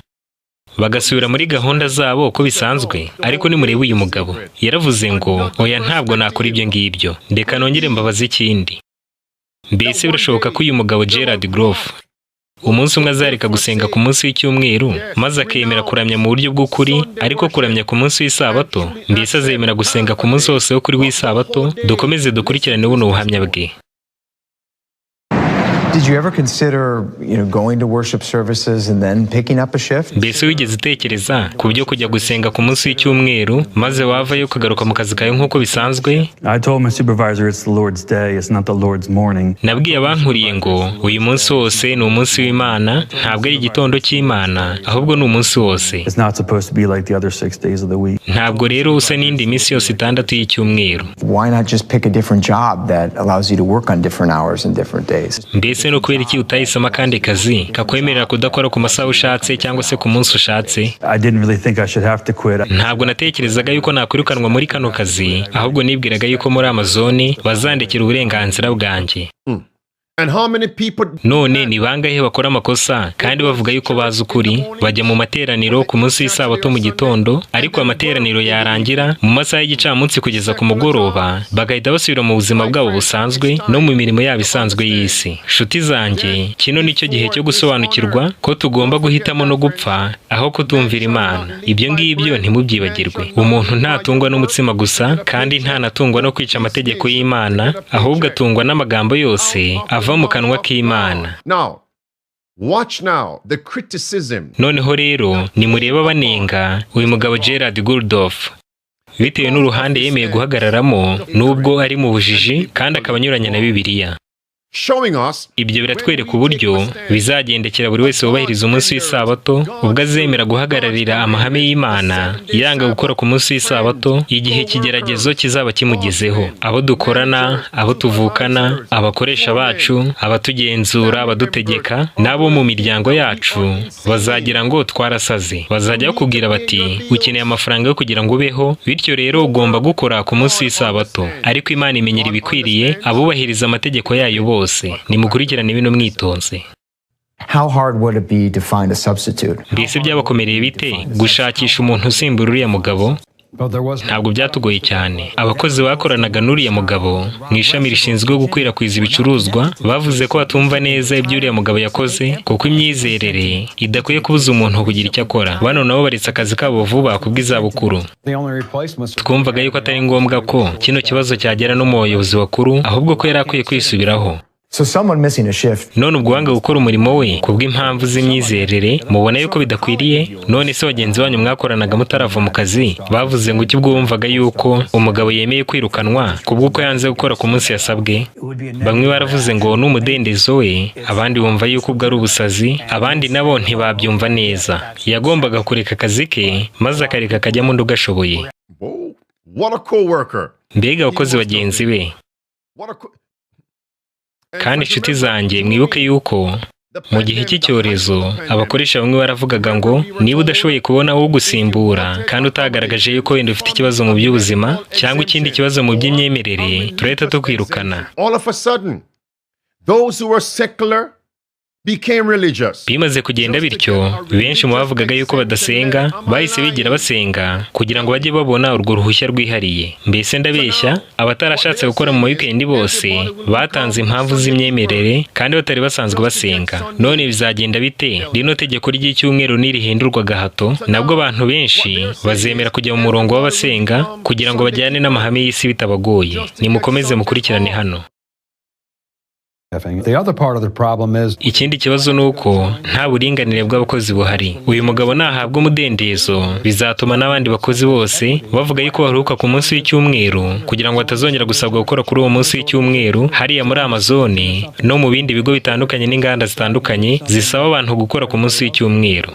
bagasubira muri gahunda zabo uko bisanzwe. Ariko nimurebe uyu mugabo, yaravuze ngo oya, ntabwo nakora ibyo ngibyo. Ndeka nongere mbabaze ikindi. Mbese birashoboka ko uyu mugabo Gerard Groff umunsi umwe azareka gusenga ku munsi w'icyumweru maze akemera kuramya mu buryo bw'ukuri, ariko kuramya ku munsi w'isabato? Mbese azemera gusenga ku munsi wose wo kuri w'isabato? Dukomeze dukurikirane buno buhamya bwe. Did you ever consider, going to worship services and then picking up a shift? Mbese wigeze utekereza ku byo kujya gusenga ku munsi w'icyumweru maze wavayo ukagaruka mu kazi kawe nk'uko bisanzwe? I told my supervisor it's the Lord's day, it's not the Lord's morning. Nabwiye abankuriye ngo uyu munsi wose ni umunsi w'Imana, ntabwo ari igitondo cy'Imana, ahubwo ni umunsi wose. It's not supposed to be like the other 6 days of the week. Ntabwo rero usa n'indi minsi yose 6 y'icyumweru. Why not just pick a different job that allows you to work on different hours and different days? Mbese ese no kubera iki utahisemo akandi kazi kakwemerera kudakora ku masaha ushatse cyangwa se ku munsi ushatse? I didn't really think I should have to quit. Ntabwo natekerezaga yuko nakwirukanwa muri kano kazi, ahubwo nibwiraga yuko muri Amazon bazandekera uburenganzira bwanjye. And how many people... None ni bangahe bakora amakosa kandi bavuga yuko bazi ukuri, bajya mu materaniro ku munsi w'isabato mu gitondo, ariko amateraniro yarangira mu masaha y'igicamunsi kugeza ku mugoroba bagahita basubira mu buzima bwabo busanzwe no mu mirimo yabo isanzwe y'isi. Nshuti zanjye, kino nicyo gihe cyo gusobanukirwa ko tugomba guhitamo no gupfa aho kutumvira Imana. Ibyo ngibyo ntimubyibagirwe. Umuntu ntatungwa n'umutsima gusa kandi ntanatungwa no kwica amategeko y'Imana, ahubwo atungwa n'amagambo yose ava mu kanwa k'Imana. Now, watch now the criticism. Noneho rero nimureba banenga uyu mugabo Gerald Gurdjieff bitewe n'uruhande yemeye guhagararamo nubwo ari mu bujiji kandi akaba anyuranya na Bibiliya. Showing us ibyo biratwereka uburyo bizagendekera buri wese wubahiriza umunsi w'isabato ubwo azemera guhagararira amahame y'Imana, yanga gukora ku munsi w'isabato igihe kigeragezo kizaba kimugezeho. Abo dukorana, abo tuvukana, abakoresha bacu, abatugenzura, abadutegeka, nabo mu miryango yacu bazagira ngo twarasaze. Bazajya bakubwira bati ukeneye amafaranga yo kugira ngo ubeho, bityo rero ugomba gukora ku munsi w'isabato. Ariko Imana imenyera ibikwiriye abubahiriza amategeko yayo bose. Nimukurikirane bino mwitonze. How hard would it be to find a substitute? Mbese byabakomereye bite gushakisha umuntu usimbura uriya mugabo? Ntabwo byatugoye cyane. Abakozi bakoranaga n'uriya mugabo mu ishami rishinzwe gukwirakwiza ibicuruzwa bavuze ko batumva neza ibyo uriya mugabo yakoze, kuko imyizerere idakwiye kubuza umuntu kugira icyo akora. Bano nabo baretse akazi kabo vuba kubw'izabukuru. Twumvaga yuko atari ngombwa ko kino kibazo cyagera no mu bayobozi bakuru, ahubwo ko yari akwiye kwisubiraho. So someone missing a shift. None ubwo wanga gukora umurimo we kubw'impamvu z'imyizerere, mubona yuko bidakwiriye? None se bagenzi banyu mwakoranaga mutarava mu kazi bavuze ngo iki ubwo bumvaga yuko umugabo yemeye kwirukanwa kubw'uko yanze gukora ku munsi yasabwe? Bamwe baravuze ngo ni umudendezo we, abandi bumva yuko ubwo ari ubusazi, abandi nabo ntibabyumva neza. Yagombaga kureka akazi ke maze akareka akajyamo undi ugashoboye. What a co-worker. Mbega abakozi bagenzi be. Kandi inshuti zanjye mwibuke yuko mu gihe cy'icyorezo abakoresha bamwe baravugaga ngo niba udashoboye kubona uwo gusimbura kandi utagaragaje yuko wenda ufite ikibazo mu by'ubuzima cyangwa ikindi kibazo mu by'imyemerere, turahita tukwirukana. All of a sudden, those who were secular became religious. Bimaze kugenda bityo, benshi mu bavugaga yuko badasenga bahise bigira basenga kugira ngo bajye babona urwo ruhushya rwihariye. Mbese ndabeshya? Abatarashatse gukora mu weekend bose batanze impamvu z'imyemerere kandi batari basanzwe basenga. None bizagenda bite rino tegeko ry'icyumweru nirihindurwa gahato? Nabwo abantu benshi bazemera kujya mu murongo w'abasenga kugira ngo bajyane n'amahame y'isi bitabagoye. Nimukomeze mukurikirane hano. Ikindi kibazo nuko nta buringanire bw'abakozi buhari. Uyu mugabo nahabwa umudendezo bizatuma n'abandi bakozi bose bavuga yuko baruhuka ku munsi w'icyumweru kugira ngo batazongera gusabwa gukora kuri uwo munsi w'icyumweru hariya muri Amazon no mu bindi bigo bitandukanye n'inganda zitandukanye zisaba abantu gukora ku munsi w'icyumweru.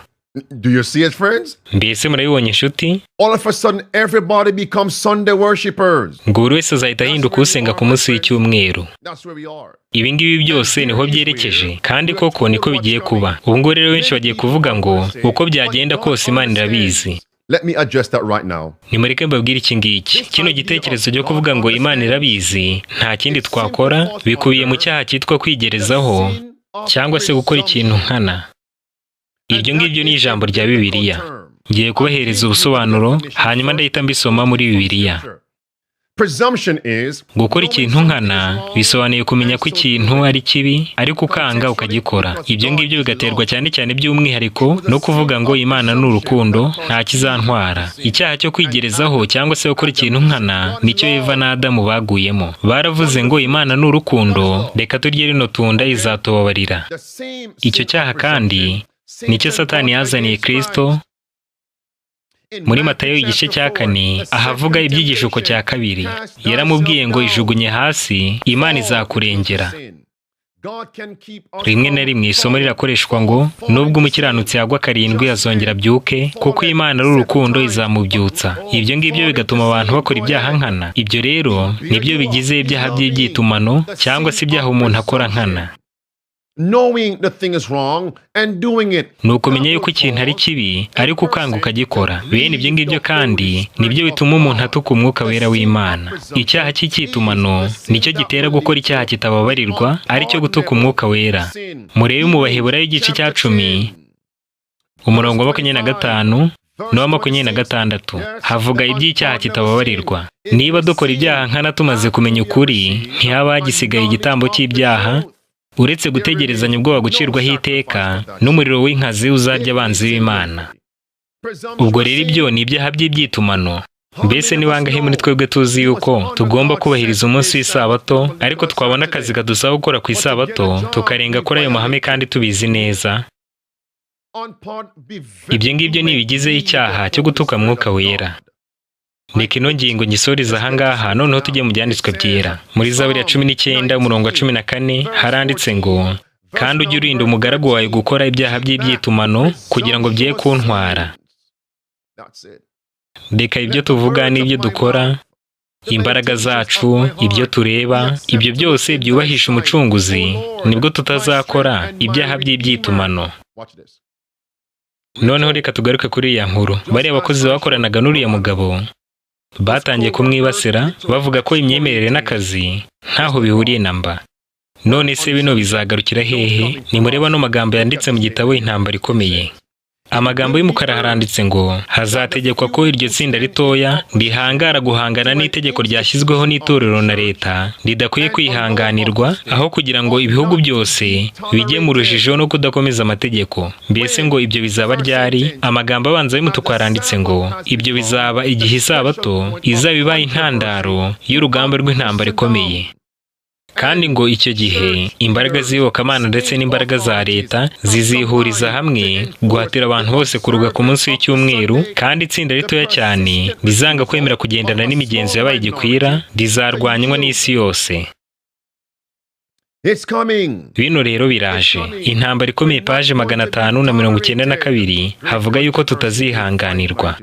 Do you see it, friends? Mbese murabibonye inshuti? All of a sudden everybody becomes Sunday worshippers. Ngo buri wese azahita ahinduka usenga ku munsi w'icyumweru. That's where we are. Ibi ngibi byose niho byerekeje kandi koko niko bigiye kuba. Ubu ngo rero benshi bagiye kuvuga ngo uko byagenda kose Imana irabizi. Let me address that right now. Nimureke mbabwire iki ngiki. Kino gitekerezo cyo kuvuga ngo Imana irabizi nta kindi twakora bikubiye mu cyaha cyitwa kwigerezaho cyangwa se gukora ikintu nkana. Iryo ngibyo ni ijambo rya Bibiliya. Ngiye kubahereza ubusobanuro hanyuma ndahita mbisoma muri Bibiliya. Gukora ikintu nkana bisobanuye kumenya ko ikintu ari kibi ariko ukanga ukagikora. Ibyo ngibyo bigaterwa cyane cyane by'umwihariko no kuvuga ngo Imana ni urukundo nta kizantwara. Icyaha cyo kwigerezaho cyangwa se gukora ikintu nkana nicyo Eva na Adamu baguyemo. Baravuze ngo Imana ni urukundo, reka turye rino tunda izatubabarira. Icyo cyaha kandi nicyo Satani yazaniye Kristo muri Matayo igice cya 4 ahavuga ibyigishuko cya 2. Yaramubwiye ngo ijugunye hasi Imana izakurengera. Rimwe na rimwe isomo rirakoreshwa ngo nubwo umukiranutsi yagwa 7 azongera byuke kuko Imana ari urukundo izamubyutsa. Ibyo ngibyo bigatuma abantu bakora ibyaha nkana. Ibyo rero nibyo bigize ibyaha by'ibyitumano cyangwa se ibyaha umuntu akora nkana. knowing the thing is wrong and doing it. Nuko menya yuko ikintu ari kibi ariko ukanga ukagikora. Bene ibyo ngibyo kandi nibyo bituma umuntu atuka umwuka wera w'Imana. Icyaha cy'ikitumano nicyo gitera gukora icyaha kitababarirwa ari cyo gutuka umwuka wera. Murebe mu Baheburayo igice cya 10 umurongo wa 25 no 26 havuga iby'icyaha kitababarirwa. Niba dukora ibyaha nkana tumaze kumenya ukuri, ntihaba hagisigaye igitambo cy'ibyaha uretse gutegerezanya ubwoba gucirwaho iteka n'umuriro w'inkazi uzarya abanzi b'Imana. Ubwo rero ibyo ni ibyaha by'ibyitumano. Mbese ni bangahe muri twebwe tuzi yuko tugomba kubahiriza umunsi w'isabato, ariko twabona akazi kadusaba gukora ku isabato tukarenga kuri ayo mahame kandi tubizi neza? Ibyo ngibyo ni ibigize icyaha cyo gutuka mwuka wera. Reka ino ngingo ngisoreza ahangaha noneho tujye mu byanditswe byera. Muri Zaburi ya 19 umurongo wa 14 haranditse ngo, kandi ujye urinda umugaragu wawe gukora ibyaha by'ibyitumano kugira ngo bye kuntwara. Reka ibyo tuvuga n'ibyo dukora, imbaraga zacu, ibyo tureba, ibyo byose byubahisha umucunguzi, nibwo tutazakora ibyaha by'ibyitumano. Noneho reka tugaruke kuri iya nkuru. Bariya abakozi bakoranaga n'uriya mugabo batangiye kumwibasira bavuga ko imyemerere n'akazi ntaho bihuriye namba. None se bino bizagarukira hehe? Nimureba no magambo yanditse mu gitabo Intambara Ikomeye. Amagambo y'umukara haranditse ngo, hazategekwa ko iryo tsinda ritoya rihangara guhangana n'itegeko ryashyizweho n'itorero na leta ridakwiye kwihanganirwa, aho kugira ngo ibihugu byose bijye mu rujijo no kudakomeza amategeko. Mbese ngo ibyo bizaba ryari? Amagambo abanza y'umutuku haranditse ngo, ibyo bizaba igihe isabato izaba ibaye intandaro y'urugamba rw'intambara ikomeye. Kandi ngo icyo gihe imbaraga z'iyobokamana ndetse n'imbaraga za leta zizihuriza hamwe guhatira abantu bose kuruga ku munsi w'icyumweru, kandi itsinda ritoya cyane rizanga kwemera kugendana n'imigenzo yabaye igikwira rizarwanywa n'isi yose. Bino rero biraje. Intambara Ikomeye paje 592 havuga yuko tutazihanganirwa.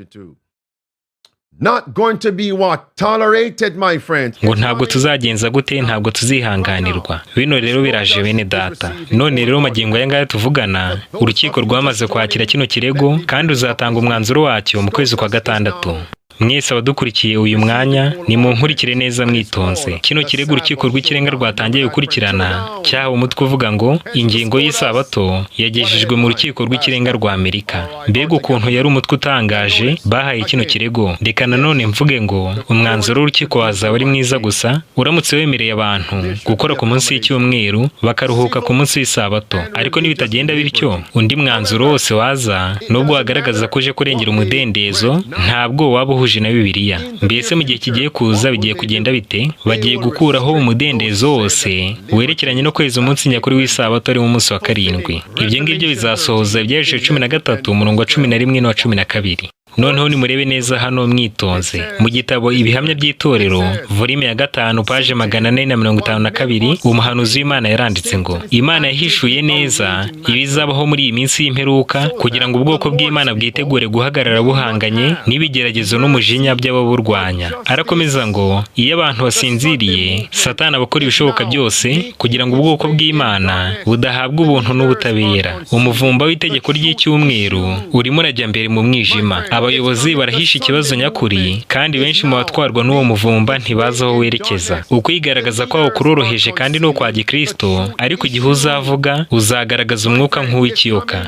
Not going to be what? Tolerated, my friend. Ngo ntabwo tuzagenza gute, ntabwo tuzihanganirwa. Bino rero biraje bene data. None rero magingo aya ngaya tuvugana, urukiko rwamaze kwakira kino kirego kandi uzatanga umwanzuro wacyo mu kwezi kwa 6. Mwese abadukurikiye uyu mwanya nimunkurikire neza mwitonze. Kino kirego urukiko rw'ikirenga rwatangiye gukurikirana cyahawe umutwe uvuga ngo ingingo y'isabato yagejejwe mu rukiko rw'ikirenga rwa Amerika. Mbega ukuntu yari umutwe utangaje bahaye kino kirego. Reka nanone mvuge ngo umwanzuro w'urukiko wazaba ari mwiza gusa uramutse wemereye abantu gukora ku munsi w'icyumweru bakaruhuka ku munsi w'isabato. Ariko nibitagenda bityo, undi mwanzuro wose waza nubwo wagaragaza ko uje kurengera umudendezo, ntabwo waba na Bibiliya. Mbese mu gihe kigiye kuza bigiye kugenda bite? Bagiye gukuraho umudendezo wose werekeranye no kweza umunsi nyakuri w'isabato ari mu munsi wa 7. Ibyo ngibyo bizasohoza ibyejejwe 13 umurongo wa 11 no 12. Noneho nimurebe neza hano mwitonze. Mu gitabo Ibihamya by'itorero volume ya 5 paje 452 umuhanuzi w'Imana yaranditse ngo, Imana yahishuye neza ibizabaho muri iyi minsi y'imperuka kugira ngo ubwoko bw'Imana bwitegure guhagarara buhanganye n'ibigeragezo n'umujinya by'ababurwanya. Arakomeza ngo, iyo abantu basinziriye, Satani abakora ibishoboka byose kugira ngo ubwoko bw'Imana budahabwa ubuntu n'ubutabera. Umuvumba w'itegeko ry'icyumweru urimo urajya mbere mu mwijima. Abayobozi barahisha ikibazo nyakuri, kandi benshi mu batwarwa n'uwo muvumba ntibazi aho werekeza. Ukwigaragaza kwawo kuroroheje kandi no kwa Gikristo, ariko igihe uzavuga uzagaragaza umwuka nk'uw'ikiyoka.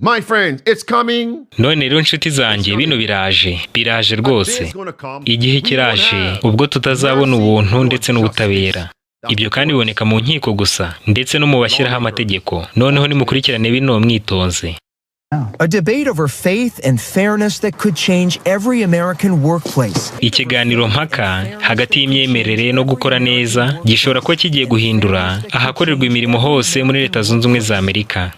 My friends, it's coming. None rero nshuti zanjye, bino biraje rwose. Igihe kiraje ubwo tutazabona ubuntu ndetse n'ubutabera. Ibyo kandi biboneka mu nkiko gusa ndetse no mu bashyiraho amategeko. Noneho nimukurikirane bino mwitonze. A debate over faith and fairness that could change every American workplace. Ikiganiro mpaka hagati y'imyemerere no gukora neza gishobora kuba kigiye guhindura ahakorerwa imirimo hose muri Leta Zunze Ubumwe za Amerika.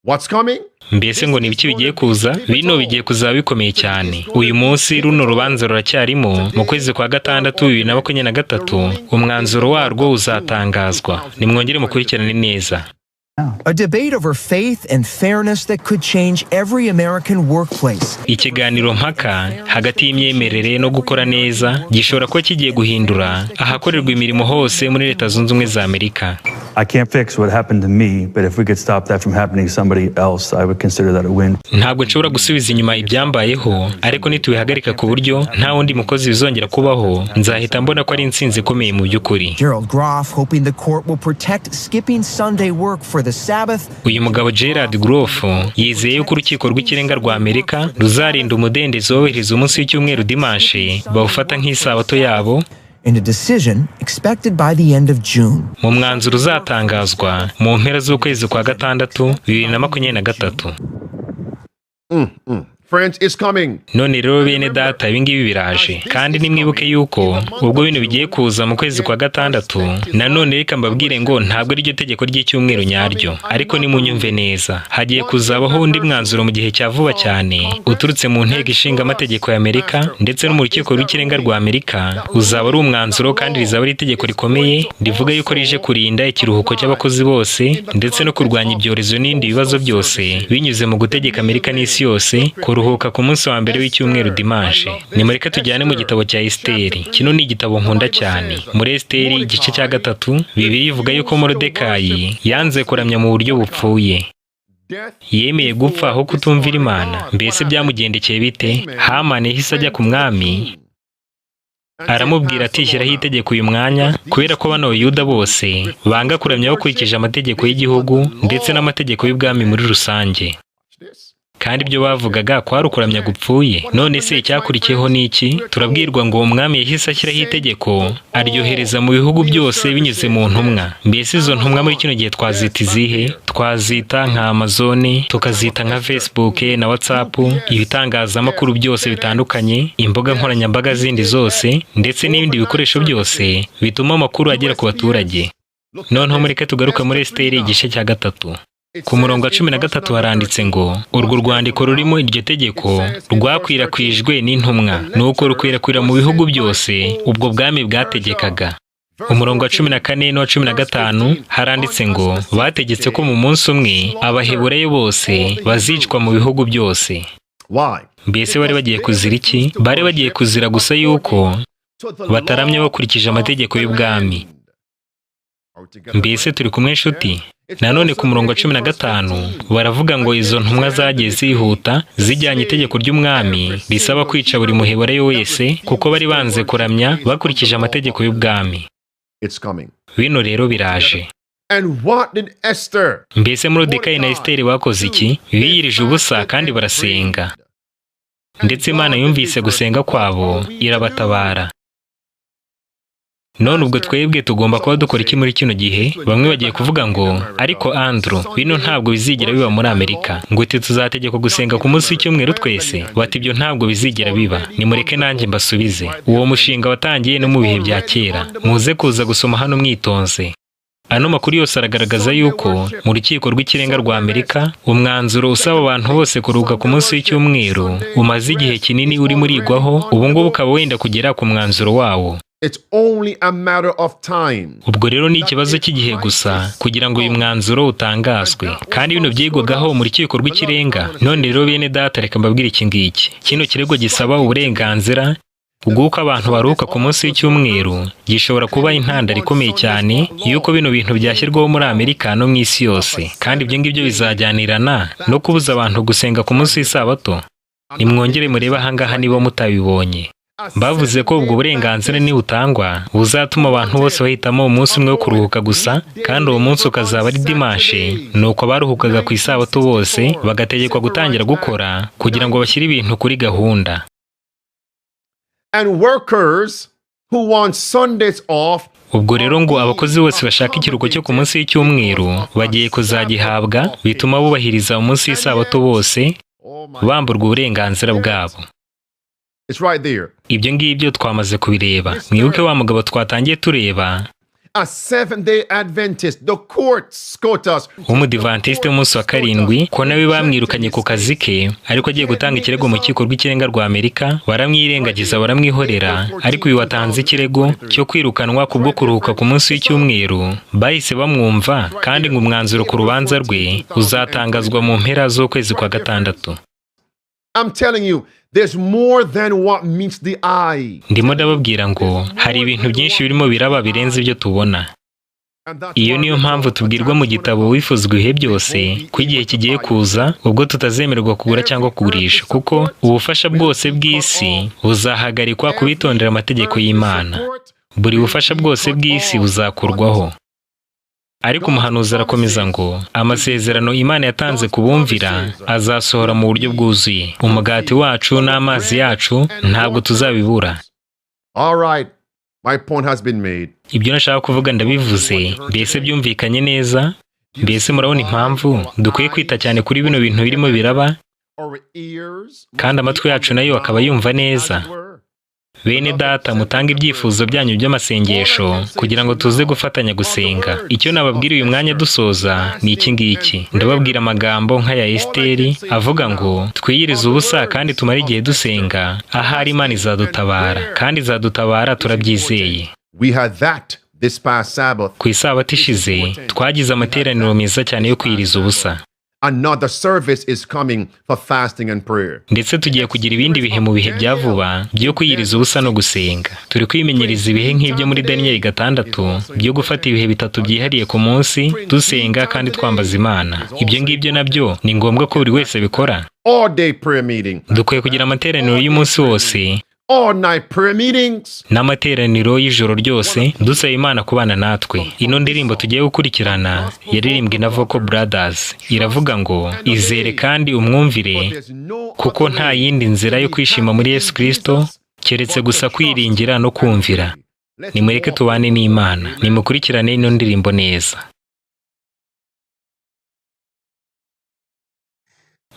What's coming? Mbese ngo nibiki bigiye kuza? Bino bigiye kuzaba bikomeye cyane. Uyu munsi runo rubanza ruracyarimo. Mu kwezi kwa 6 2023 umwanzuro warwo uzatangazwa. Nimwongere mukurikirane neza. A debate over faith and fairness that could change every American workplace. Ikiganiro mpaka hagati y'imyemerere no gukora neza gishobora kuba kigiye guhindura ahakorerwa imirimo hose muri Leta Zunze Ubumwe za Amerika. I can't fix what happened to me, but if we could stop that from happening to somebody else, I would consider that a win. Ntabwo nshobora gusubiza inyuma ibyambayeho, ariko nitubihagarika ku buryo nta wundi mukozi bizongera kubaho, nzahita mbona ko ari intsinzi ikomeye mu by'ukuri. Gerald Groff hoping the court will protect skipping Sunday work for the Sabbath. Uyu mugabo Gerald Groff yizeye ko urukiko rw'ikirenga rwa Amerika ruzarinda umudendezo wohereza umunsi w'icyumweru Dimanche bawufata nk'isabato yabo, In a decision expected by the end of June. Mu mwanzuro uzatangazwa mu mpera z'ukwezi kwa gatandatu 2023. Friends, it's coming. None rero bene data ibingibi biraje, kandi nimwibuke yuko ubwo bino bigiye kuza mu kwezi kwa gatandatu. Nanone reka mbabwire ngo ntabwo ari ryo tegeko ry'icyumweru nyaryo, ariko nimunyumve neza, hagiye kuzabaho undi mwanzuro mu gihe cya vuba cyane uturutse mu nteko ishinga amategeko ya Amerika ndetse no mu rukiko rw'ikirenga rwa Amerika. Uzaba ari umwanzuro kandi rizaba ari itegeko rikomeye rivuga yuko rije kurinda ikiruhuko cy'abakozi bose ndetse no kurwanya ibyorezo n'indi bibazo byose binyuze mu gutegeka Amerika n'isi yose kuruhuka ku munsi wa mbere w'icyumweru Dimanche. Nimureke tujyane mu gitabo cya Esiteri. Kino ni igitabo nkunda cyane. Muri Esiteri igice cya 3 Bibiliya ivuga yuko Moridekayi yanze kuramya mu buryo bupfuye. Yemeye gupfa aho kutumvira Imana. Mbese byamugendekeye bite? Hamani yahise ajya ku mwami aramubwira ati shyiraho itegeko uyu mwanya, kubera ko bano Yuda bose banga kuramya bakurikije amategeko y'igihugu ndetse n'amategeko y'ubwami muri rusange. Kandi ibyo bavugaga kwari ukuramya gupfuye. None se icyakurikiyeho ni iki? Turabwirwa ngo umwami yahise ashyiraho itegeko aryohereza mu bihugu byose binyuze mu ntumwa. Mbese izo ntumwa muri kino gihe twazita izihe? Twazita nka Amazon, tukazita nka Facebook na WhatsApp, ibitangazamakuru byose bitandukanye, imbuga nkoranyambaga zindi zose ndetse n'ibindi bikoresho byose bituma amakuru agera ku baturage. Noneho mureke tugaruka muri Esiteri igice cya 3. Ku murongo wa 13 haranditse ngo urwo rwandiko rurimo iryo tegeko rwakwirakwijwe n'intumwa, nuko rukwirakwira mu bihugu byose ubwo bwami bwategekaga. Umurongo wa 14 n'uwa 15 haranditse ngo bategetse ko mu munsi umwe Abaheburayo bose bazicwa mu bihugu byose. Mbese bari bagiye kuzira iki? Bari bagiye kuzira gusa yuko bataramya bakurikije amategeko y'ubwami. Mbese turi kumwe nshuti? Nanone ku murongo wa 15 baravuga ngo izo ntumwa zagiye zihuta zijyanye itegeko ry'umwami risaba kwica buri muheburayo wese kuko bari banze kuramya bakurikije amategeko y'ubwami. Bino rero biraje. Mbese Moridekayi na Esiteri bakoze iki? Biyirije ubusa kandi barasenga, ndetse Imana yumvise gusenga kwabo irabatabara. None ubwo twebwe tugomba kuba dukora iki muri kino gihe? Bamwe bagiye kuvuga ngo ariko Andrew, bino ntabwo bizigera biba muri Amerika, ngo tuzategeka gusenga ku munsi w'icyumweru twese. Bati ibyo ntabwo bizigera biba. Nimureke nanjye mbasubize, uwo mushinga watangiye no mu bihe bya kera. Muze kuza gusoma hano mwitonze. Ano makuru yose aragaragaza yuko mu rukiko rw'ikirenga rwa Amerika umwanzuro usaba abantu bose kuruhuka ku munsi w'icyumweru umaze igihe kinini uri murigwaho, ubu ngubu ukaba wenda kugera ku mwanzuro wawo. Ubwo rero ni ikibazo cy'igihe gusa kugira ngo uyu mwanzuro utangazwe, kandi bino byigwagaho mu rukiko rw'ikirenga. None rero bene data, reka mbabwire iki ngiki. Kino kirego gisaba uburenganzira bw'uko abantu baruhuka ku munsi w'icyumweru gishobora kuba intandaro ikomeye cyane y'uko bino bintu byashyirwaho muri Amerika no mu isi yose, kandi ibyo ngibyo bizajyanirana no kubuza abantu gusenga ku munsi w'isabato. Nimwongere murebe ahangaha niba mutabibonye. Bavuze ko ubwo burenganzira nibutangwa buzatuma abantu bose bahitamo umunsi umwe wo kuruhuka gusa, kandi uwo munsi ukazaba ari Dimanche, nuko abaruhukaga ku isabato bose bagategekwa gutangira gukora kugira ngo bashyire ibintu kuri gahunda. Ubwo rero ngo abakozi bose bashaka ikiruhuko cyo ku munsi w'icyumweru bagiye kuzagihabwa, bituma bubahiriza umunsi w'isabato bose bamburwa uburenganzira bwabo. Ibyo ngibyo twamaze kubireba. Mwibuke wa mugabo twatangiye tureba, umudivantiste w'umunsi wa 7 ko nawe bamwirukanye ku kazi ke, ariko agiye gutanga ikirego mu rukiko rw'ikirenga rwa Amerika baramwirengagiza baramwihorera. Ariko uyu watanze ikirego cyo kwirukanwa kubwo kuruhuka ku munsi w'icyumweru bahise bamwumva, kandi ngo umwanzuro ku rubanza rwe uzatangazwa mu mpera z'ukwezi kwa gatandatu. Ndimo ndababwira ngo hari ibintu byinshi birimo biraba birenze ibyo tubona. Iyo niyo mpamvu tubwirwa mu gitabo wifuzwa ibihe byose ko igihe kigiye kuza ubwo tutazemererwa kugura cyangwa kugurisha, kuko ubufasha bwose bw'isi buzahagarikwa kubitondera amategeko y'Imana. Buri bufasha bwose bw'isi buzakurwaho. Ariko umuhanuzi arakomeza ngo amasezerano Imana yatanze kubumvira azasohora mu buryo bwuzuye. Umugati wacu n'amazi yacu ntabwo tuzabibura. All right. My point has been made. Ibyo nashaka kuvuga ndabivuze, mbese byumvikanye neza? Mbese murabona impamvu dukwiye kwita cyane kuri bino bintu birimo biraba, kandi amatwi yacu nayo akaba yumva neza. Bene data, mutange ibyifuzo byanyu by'amasengesho kugira ngo tuze gufatanya gusenga. Icyo nababwira uyu mwanya dusoza ni iki ngiki. Ndababwira amagambo nk'aya Esiteri avuga ngo twiyirize ubusa kandi tumare igihe dusenga, ahari Imana izadutabara, kandi izadutabara turabyizeye. We had that this past Sabbath. Ku isabato ishize twagize amateraniro meza cyane yo kwiyiriza ubusa. Another service is coming for fasting and prayer. Ndetse tugiye kugira ibindi bihe mu bihe bya vuba byo kwiyiriza ubusa no gusenga. Turi kwimenyereza ibihe nk'ibyo muri Daniyeli 6 byo gufata ibihe bitatu byihariye ku munsi dusenga kandi twambaza Imana. Ibyo ngibyo nabyo ni ngombwa ko buri wese bikora. All day prayer meeting. Dukwiye kugira amateraniro y'umunsi wose, all night prayer meetings, n'amateraniro y'ijoro ryose dusaba Imana kubana natwe. Ino ndirimbo tugiye gukurikirana yaririmbwe na Vocal Brothers iravuga ngo izere kandi umwumvire, kuko nta yindi nzira yo kwishima muri Yesu Kristo keretse gusa kwiringira no kumvira. Nimureke tubane n'Imana. Nimukurikirane ino ndirimbo neza.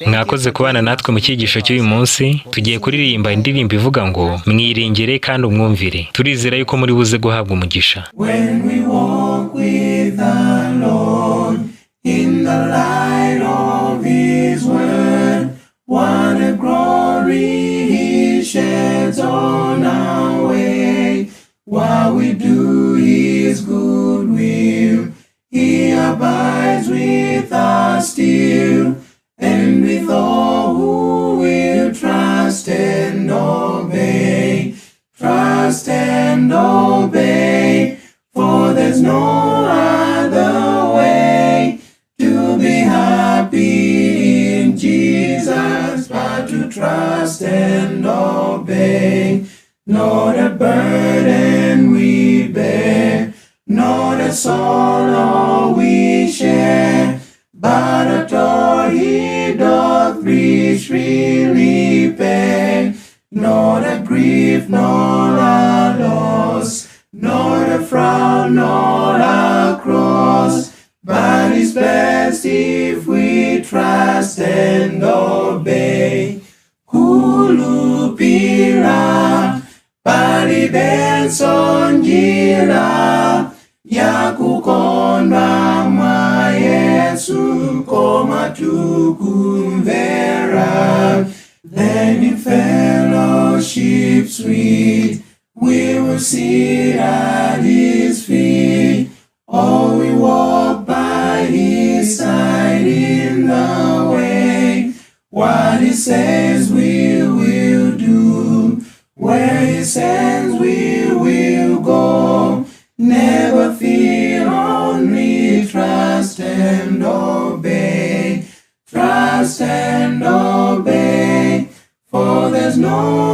Mwakoze kubana natwe mu cyigisho cy'uyu munsi. Tugiye kuririmba indirimbo ivuga ngo mwiringire kandi umwumvire. Turizera yuko muri buze guhabwa umugisha. When we walk with the Lord in the light of His word, what a glory He sheds on our way. While we do His good will, He abides with us still. And with all who will trust and obey, for there's no other way to be happy in Jesus but to trust and obey. Not a burden we bear, not a sorrow we share, but a joy He doth richly pay. Not a grief, nor a loss, nor a frown, nor a cross, but it's best if we trust and obey. Kulupira, pali benson gira, yakukondwa mwa Yesu koma tukumvera. Then in fellowship sweet we will sit at His feet. Oh, we walk by His side in the way. What He says we will do, where He sends we will go. Never fear, only trust and obey. Trust and obey, for there's no